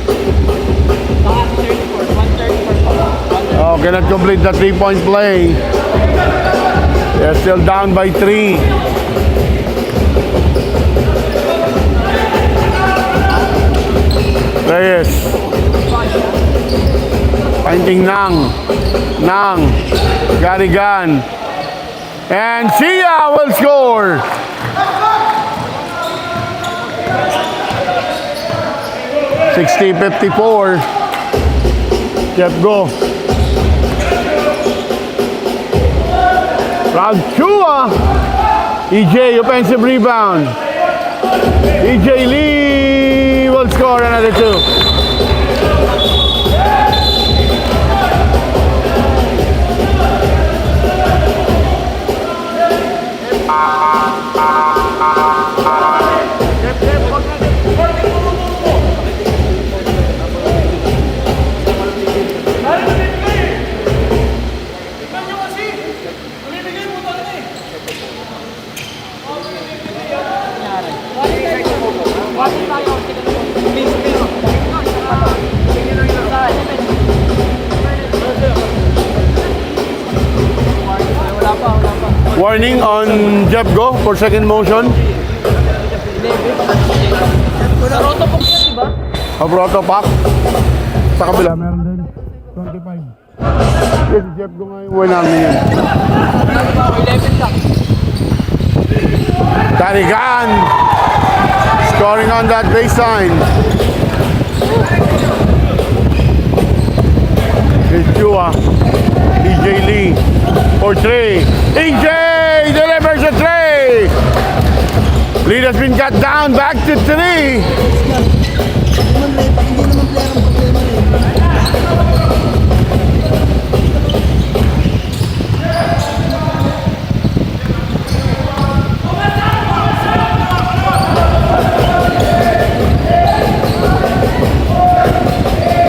Oh, cannot complete the 3-point play. They're still down by 3. Reyes. Finding Nang. Garigan. And Sia will score. $60-54. Jeff Go. Round Chua. EJ offensive rebound. EJ Lee will score another 2. Warning on Jeff Go for second motion. ROTOPACK yan, diba? Of ROTOPACK. Sa kabila, meron din. 25. Yes, Jeff ko nga yung win namin yun. 11 lang. Tarigan scoring on that baseline. Here's Chua. EJ Lee for 3. EJ delivers a 3. Lead has been cut down back to 3.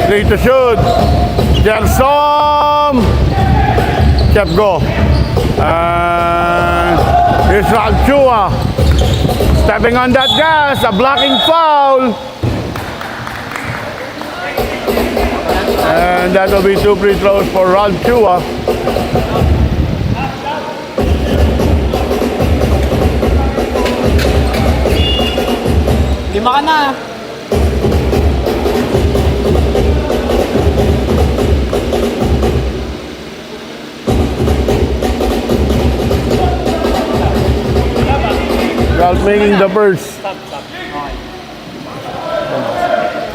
Three to shoot. Gerson kept go. And here's Ralph Chua stepping on that gas. A blocking foul. And that will be 2 free throws for Ralph Chua. Lima ka na. Ralph making the first.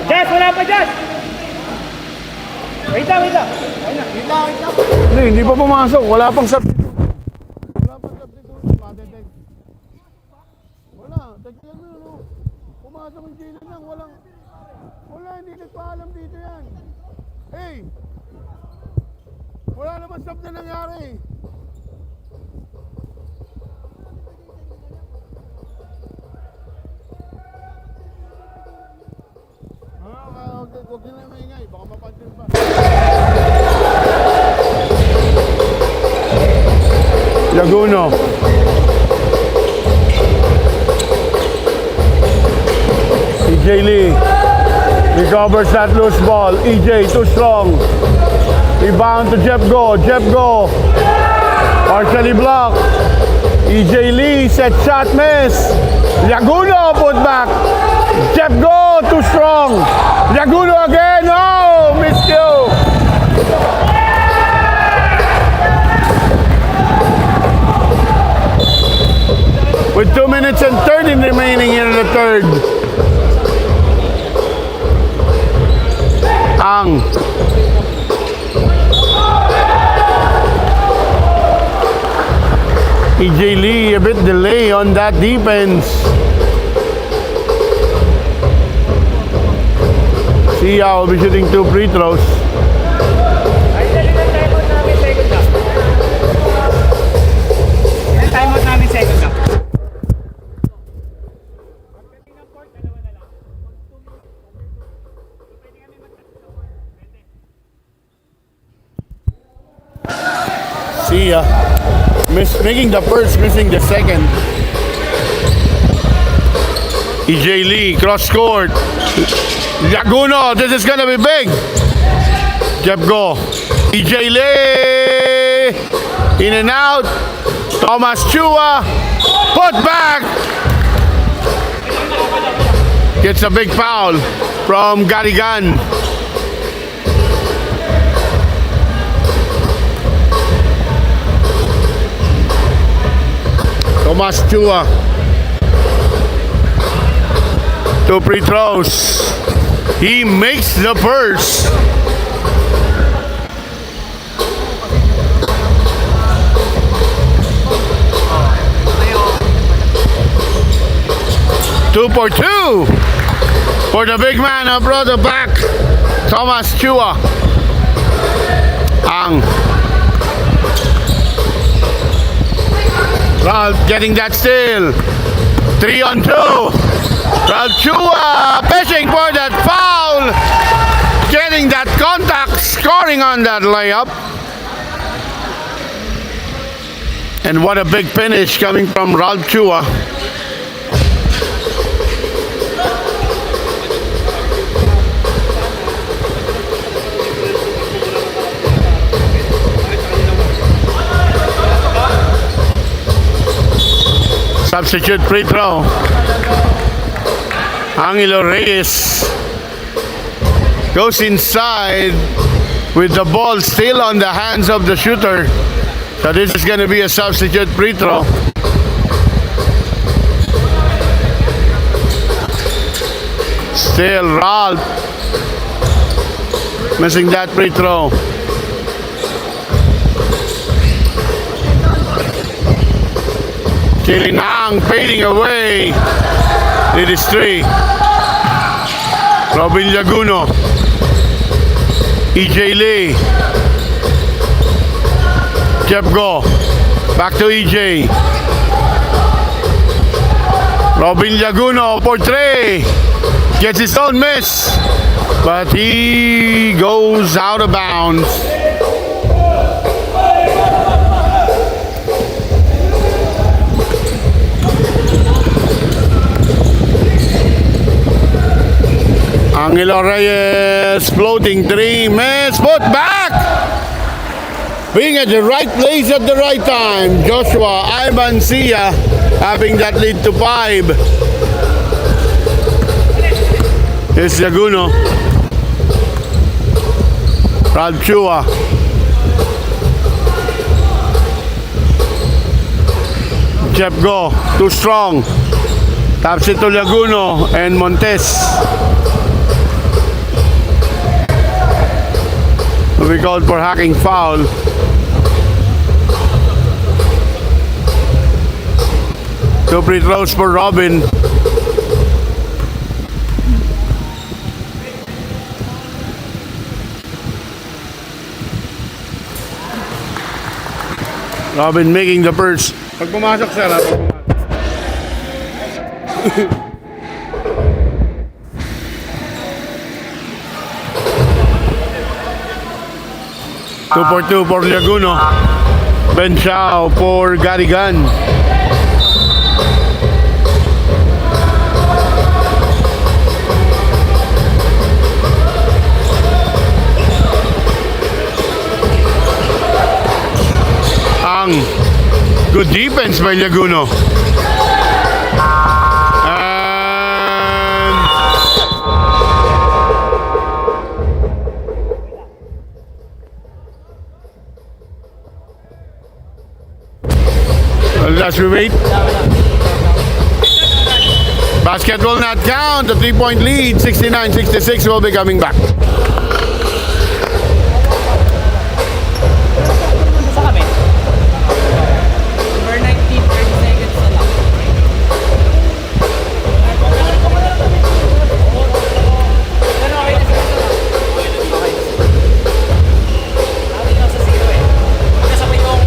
Jess, wala pa Jess! Wait lang. Wait lang. Hindi pa pumasok. Wala pang substitute. Wala pang substitute. Matetek. Wala. Tagyan mo, no? Pumasok yung Jalen lang. Wala, hindi nagpaalam dito yan. Hey! Wala naman sub na nangyari. Huwag nyo na maingay, baka mapansin pa. Laguno. EJ Lee recovers that loose ball. EJ too strong. Rebound to Jeff Go. Partially blocked. EJ Lee set shot miss. Laguno put back. Jeff Go too strong. Laguno again. Oh, missed you. With 2 minutes and 30 remaining in the third. Ang EJ Lee a bit delay on that defense. Sia will be shooting 2 free throws. Timeout namin second half. Sia making the first, missing the second. EJ Lee cross court. Laguno, this is gonna be big. Jeff Go. EJ Lee in and out. Thomas Chua put back. Gets a big foul from Garigan. Thomas Chua. 2 free throws. He makes the first. Two for 2 for the big man of ROTOPACK, Thomas Chua. Ang Ralph getting that steal. 3 on 2. Ralph Chua fishing for that foul. Getting that contact, scoring on that layup. And what a big finish coming from Ralph Chua. Substitute free throw. Angelo Reyes goes inside. with the ball still on the hands of the shooter. So this is going to be a substitute free throw. Still Ralph missing that free throw. Kilinang fading away. It is 3. Robin Laguno. EJ Lee. Jeff Go. Back to EJ. Robin Laguno for 3. Gets his own miss. But he goes out of bounds. Angelo Reyes floating 3, miss, put back! Being at the right place at the right time. Joshua Ivancia having that lead to 5. Here's Laguno. Ralph Chua. Jeff Go, too strong. Taps it to Laguno and Montes. We called for hacking foul. Two free throws for Robin. Robin making the first. Pag pumasok siya, pag pumasok. 2 for 2 for Laguno. Ben Shao for Garigan. Ang good defense by Laguno. As we wait. Basket will not count. The 3-point lead, 69-66, will be coming back. Sa kami. Number 19, 30 seconds na lang. Pero okay na sila. Okay. Dati lang sa 0 eh. Kasabay yung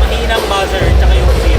mahinang buzzer tsaka yung 0.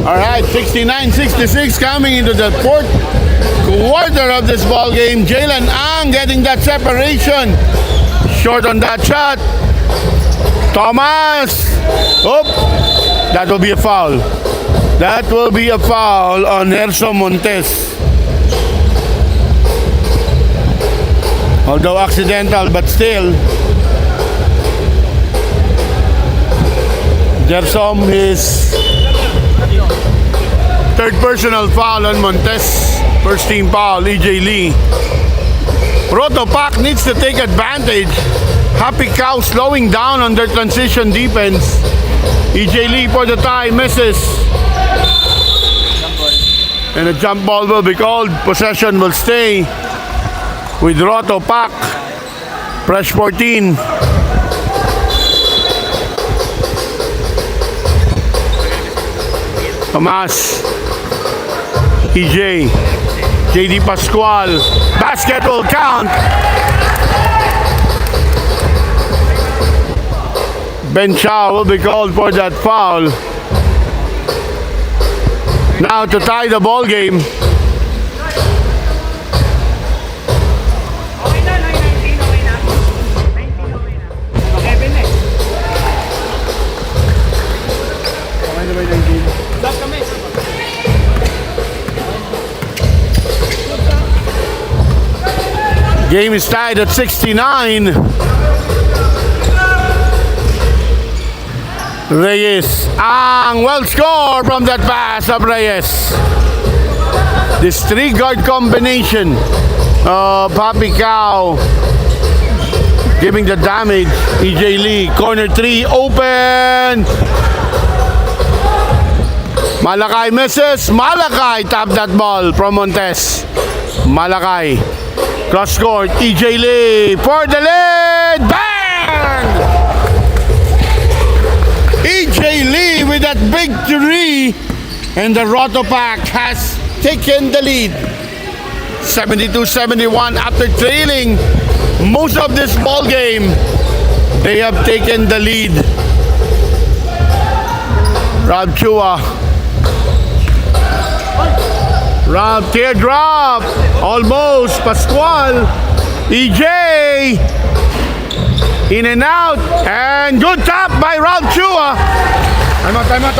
All right, 69-66 coming into the fourth quarter of this ball game. Jalen Ang getting that separation. Short on that shot. Thomas. Oh, that will be a foul. That will be a foul on Nerso Montes. Although accidental, but still. Gersom is third personal foul on Montes. First team foul, EJ Lee. ROTOPACK needs to take advantage. HAPICOW slowing down on their transition defense. EJ Lee for the tie, misses. And a jump ball will be called. Possession will stay with ROTOPACK. Fresh 14. Tomas. EJ. JD Pascual. Basket will count. Ben Chow will be called for that foul. Now to tie the ball game. Okay na, 19, okay na. 19, okay na. Okay, Ben eh. Okay na ba yung game? Stop kami. Game is tied at 69. Reyes. Ang well score from that pass of Reyes. This three-guard combination of HAPICOW giving the damage. EJ Lee, corner three, open. Malakay misses. Malakay tap that ball from Montes. Malakay. Cross court. EJ Lee for the lead. Bang! EJ Lee with that big three. And the ROTOPACK has taken the lead. 72-71 after trailing most of this ball game. They have taken the lead. Rob Chua. Rob teardrop. Almost. Pascual. EJ. In and out. And good tap by Rob Chua. Time out.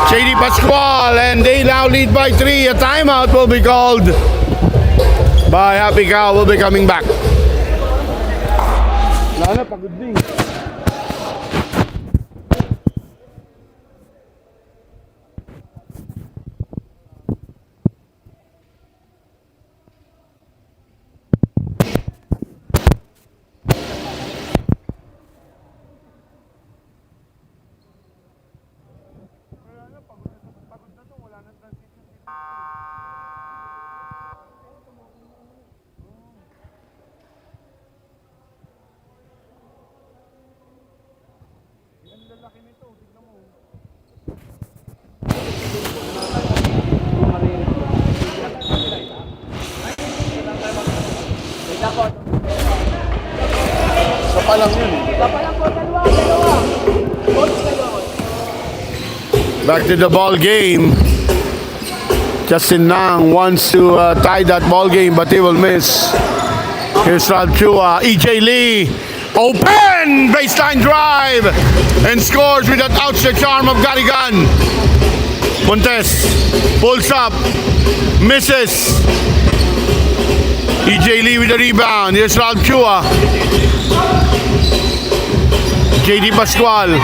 JD Pascual, and they now lead by 3. A timeout will be called by HAPICOW. Will be coming back. Lana, pagod din. Back to the ball game. Justin Nang wants to tie that ball game, but he will miss. Here's Rob Chua. EJ Lee. Open! Baseline drive. And scores with that outstretched arm of Garigan. Montes. Pulls up. Misses. EJ Lee with the rebound. Here's Rob Chua. JD Pascual.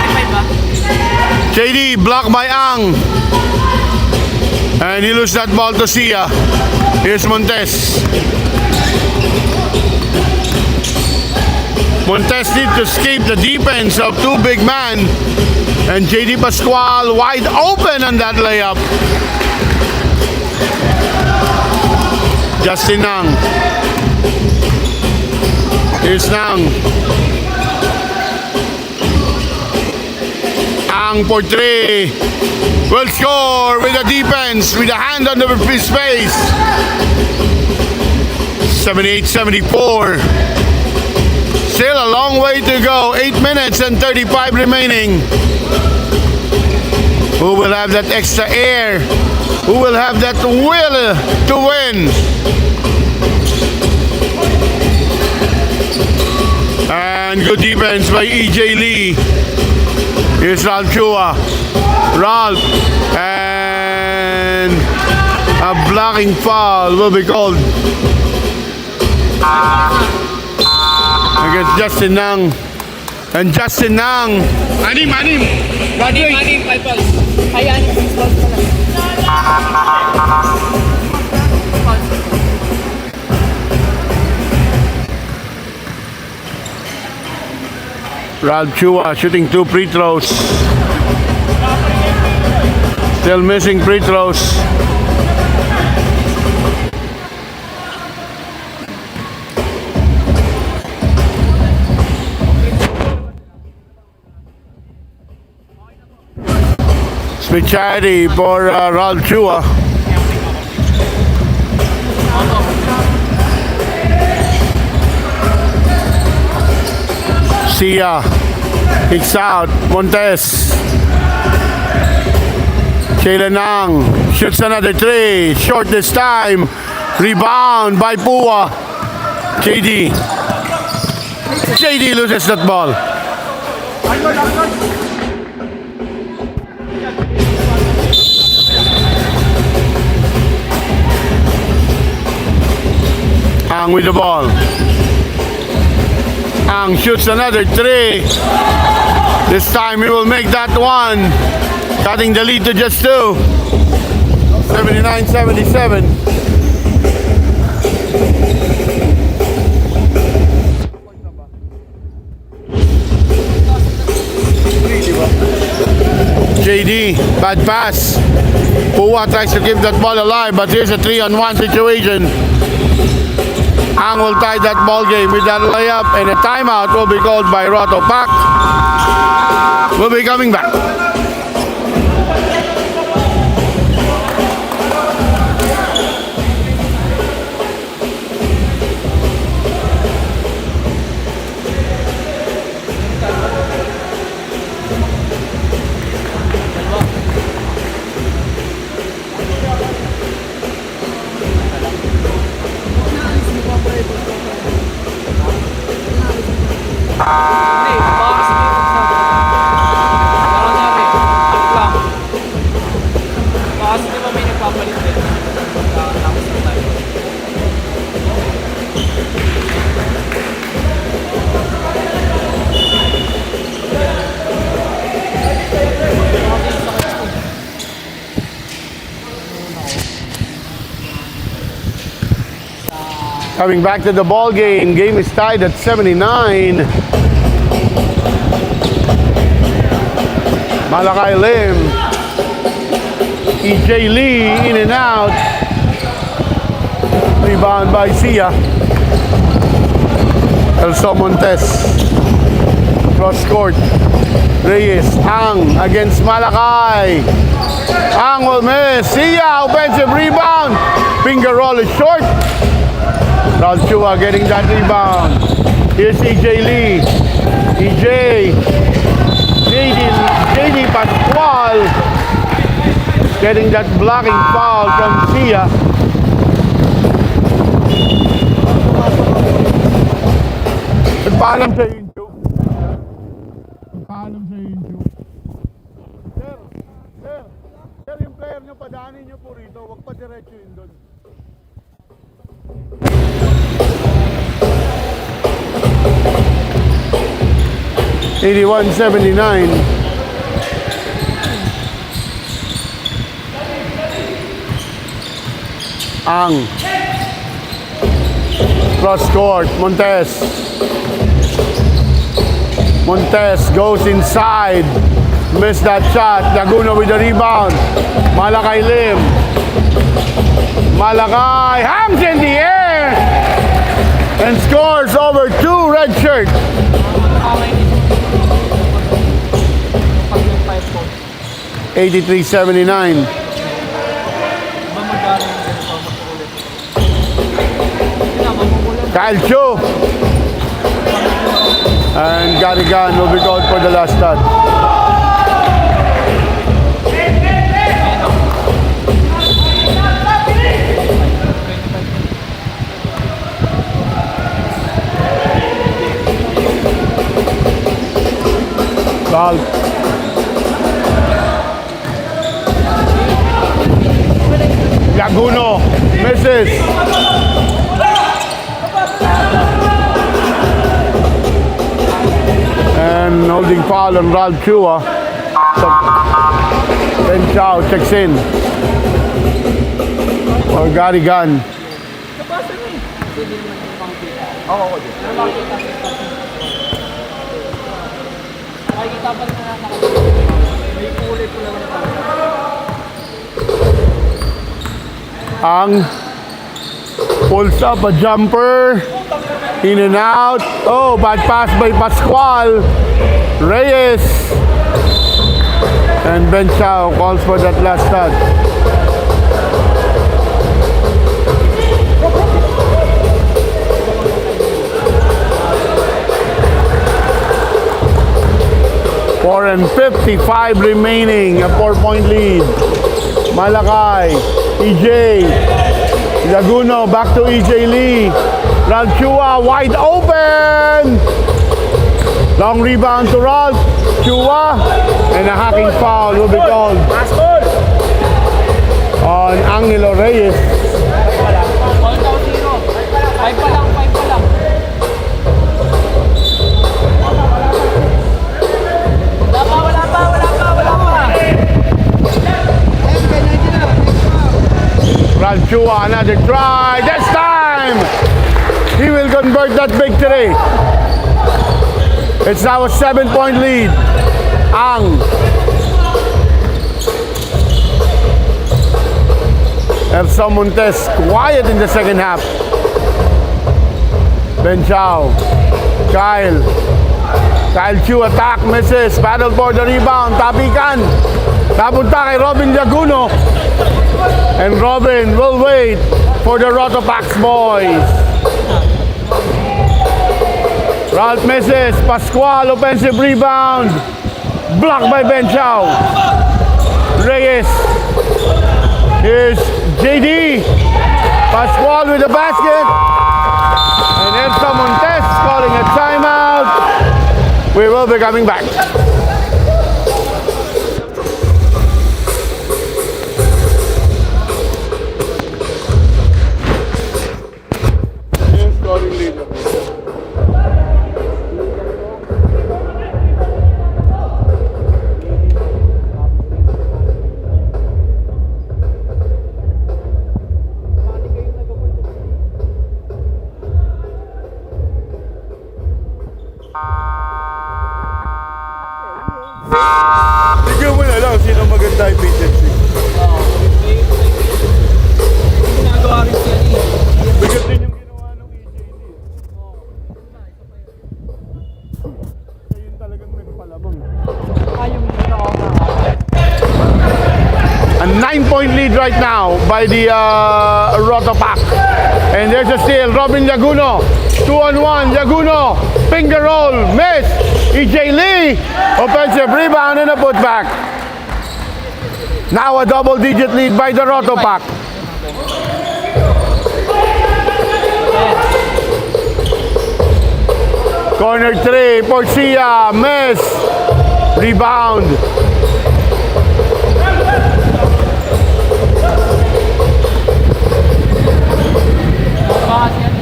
JD blocked by Ang. And he loses that ball to Sia. Here's Montes. Montes needs to escape the defense of two big men. And JD Pascual wide open on that layup. Justin Nang. Here's Nang. Ang for 3. Will score with the defense, with a hand on his face. 78-74. Still a long way to go. 8 minutes and 35 remaining. Who will have that extra air? Who will have that will to win? And good defense by EJ Lee. Here's Ralph Chua. Ralph. And a blocking foul will be called against Justin Nang. And Justin Nang. Anim. Maning, 5 balls. Ay, 6 balls Ralph Chua shooting 2 free throws. Still missing free throws. Pichari for Ralph Chua. Sia kicks out. Montes. Jalen Ang shoots another three. Short this time. Rebound by Pua. JD. JD loses that ball. Ang with the ball. Ang shoots another three. This time he will make that one. Cutting the lead to just two. 79-77. JD, bad pass. Pua tries to keep that ball alive, but here's a 3-on-1 situation. Ang will tie that ball game with that layup, and a timeout will be called by ROTOPACK. We'll be coming back. Hindi, baka kasi may magsabi. Parang natin, at lang. Baka kasi di ba may nagpapalit din. Tapos na tayo. Coming back to the ball game. Game is tied at 79. Malakai Lim. EJ Lee in and out. Rebound by Sia. Elso Montes. Cross court. Reyes. Ang against Malakai. Ang will miss. Sia offensive rebound. Finger roll is short. Ralph Chua getting that rebound. Here's EJ Lee. EJ. JD Pascual getting that blocking foul from Sia. Nagpaalam sa YouTube. Nagpaalam sa YouTube. Sir, yung player nyo, padaanin nyo po rito. Huwag pa diretso yun doon. $81-79. Ang cross court. Montes goes inside. Missed that shot. Laguna with the rebound. Malakai Lim. Malakai hangs in the air and scores over two red shirts. 83-79. Kyle Chu and Garigan will be called for the last shot. Ralph. Laguno misses. And holding foul on Ralph Chua. Ben Chow checks in. Or Garigan. Makikita pa rin na may kulay po lang na. Ang pulls up a jumper. In and out. Oh, bad pass by Pascual. Reyes. And Ben Chow calls for that last touch. Four and 55 remaining, a 4-point lead. Malakay, EJ, Laguno, back to EJ Lee. Ralph Chua wide open. Long rebound to Ralph Chua, and a hacking foul will be called on Angelo Reyes. All down 0. 5 pa lang, 5 pa lang. Wala pa. Ralph Chua, another try. This time, he will convert that victory. It's now a 7-point lead. Ang. Elson Montes quiet in the second half. Ben Chow. Kyle Chu attack, misses. Battle for the rebound. Tapikan. Napunta kay Robin Laguno. And Robin will wait for the ROTOPACK boys. Ralph misses. Pascual, offensive rebound. Blocked by Ben Chow. Reyes. Here's JD. Pascual with the basket. And Elsa Montes calling a timeout. We will be coming back. Bigyan mo na lang sino maganda yung efficiency. Ginagawa rin siya eh. Bigat din yung ginawa ng EJ Lee. Siya yun talagang nagpalamang. Yung ginawa ka. A 9-point lead right now by the ROTOPACK. And there's a steal. Robin Laguno. 2-on-1. Laguno. Finger roll. Miss. EJ Lee. Offensive rebound and a putback. Now a double-digit lead by the ROTOPACK. Corner 3. Porcia. Miss. Rebound. Bakas yan.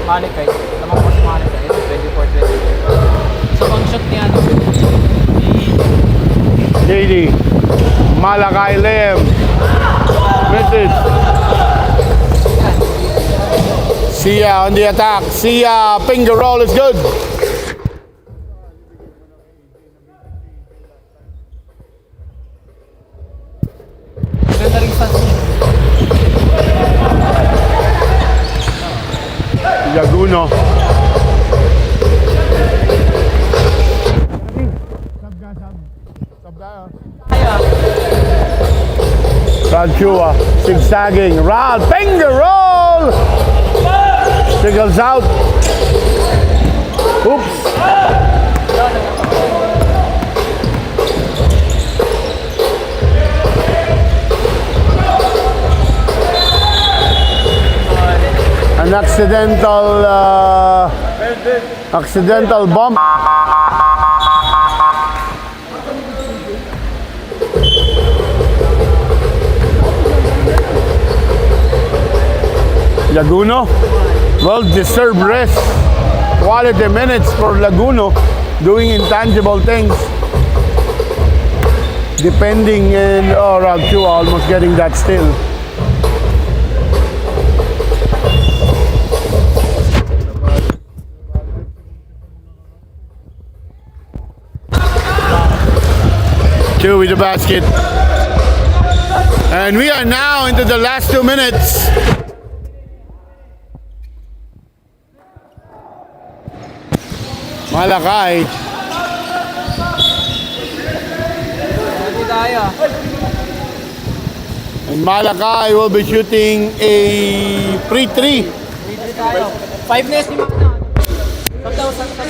Halikay. Naman po si Halikay. 24-20. Sa pang-shot niya. JD. Malakay Lem. Misses. Sia on the attack. Sia. Finger roll is good. Ganda rin sa Laguno. Ralph Chua, zigzagging. Ralph, finger roll! Siggles out. Oops. An accidental bump. Laguno, well-deserved rest. Quality minutes for Laguno, doing intangible things. Depending in Ralph Chua almost getting that steal. Two with the basket. And we are now into the last 2 minutes. Malakay. ah. And Malachi will be shooting a free three. Ready tayo. 5 minutes ni Mama. Sab daw, sab. Sab.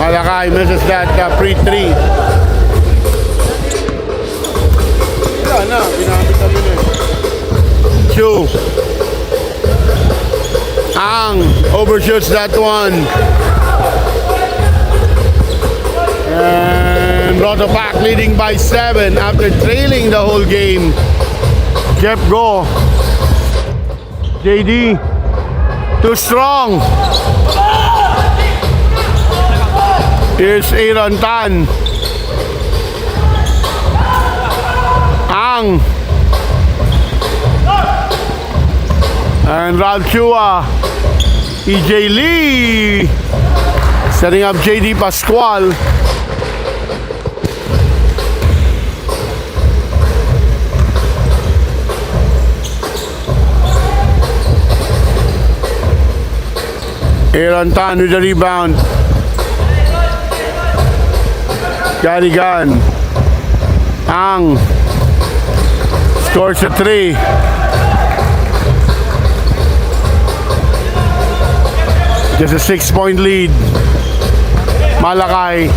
Malachi misses that free three. Na, ginamit na nila. Chu. Ang overshoots that one. And ROTOPACK leading by 7 after trailing the whole game. Jeff go. JD. Too strong. Here's Aaron Tan. Ang. And Ralph Chua. EJ Lee. Setting up JD Pascual. Aaron Tan with the rebound. Garigan. Ang. Scores a 3. Just a 6-point lead. Malachi.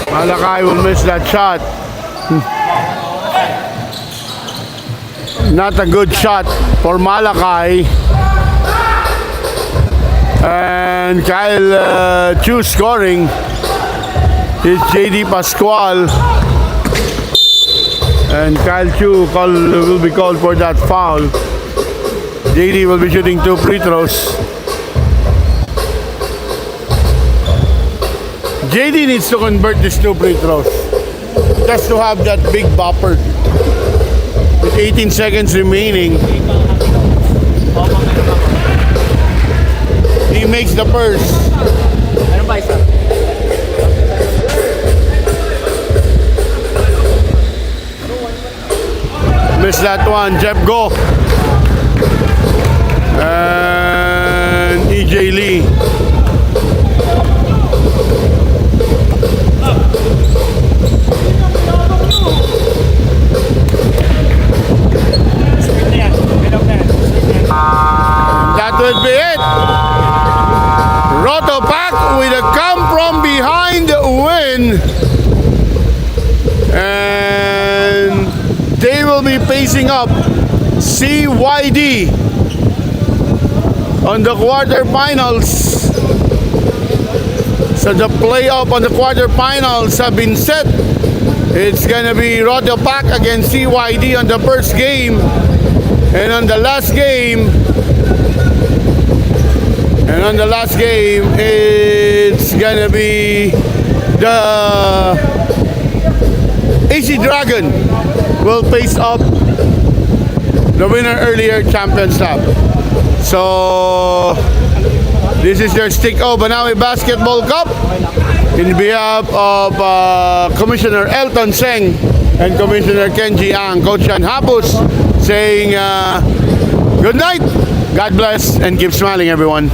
Malachi will miss that shot. Not a good shot for Malachi. And Kyle Chu scoring. Is JD Pascual. And Kyle Chu will be called for that foul. JD will be shooting 2 free throws. JD needs to convert these 2 free throws just to have that big bopper. With 18 seconds remaining, he makes the first. Ano ba isa? Miss that one. Jeff go. And EJ Lee. That would be it. ROTOPACK with a come from behind win. And they will be facing up CYD on the quarterfinals. So the playoff on the quarterfinals have been set. It's gonna be ROTOPACK against CYD on the first game. And on the last game, it's gonna be the AC Dragon will face up the winner earlier champion staff. So this is your Stick O Banawe Basketball Cup in behalf of Commissioner Elton Seng and Commissioner Kenji Ang, Coach Jan Hapus, saying good night, God bless, and keep smiling everyone.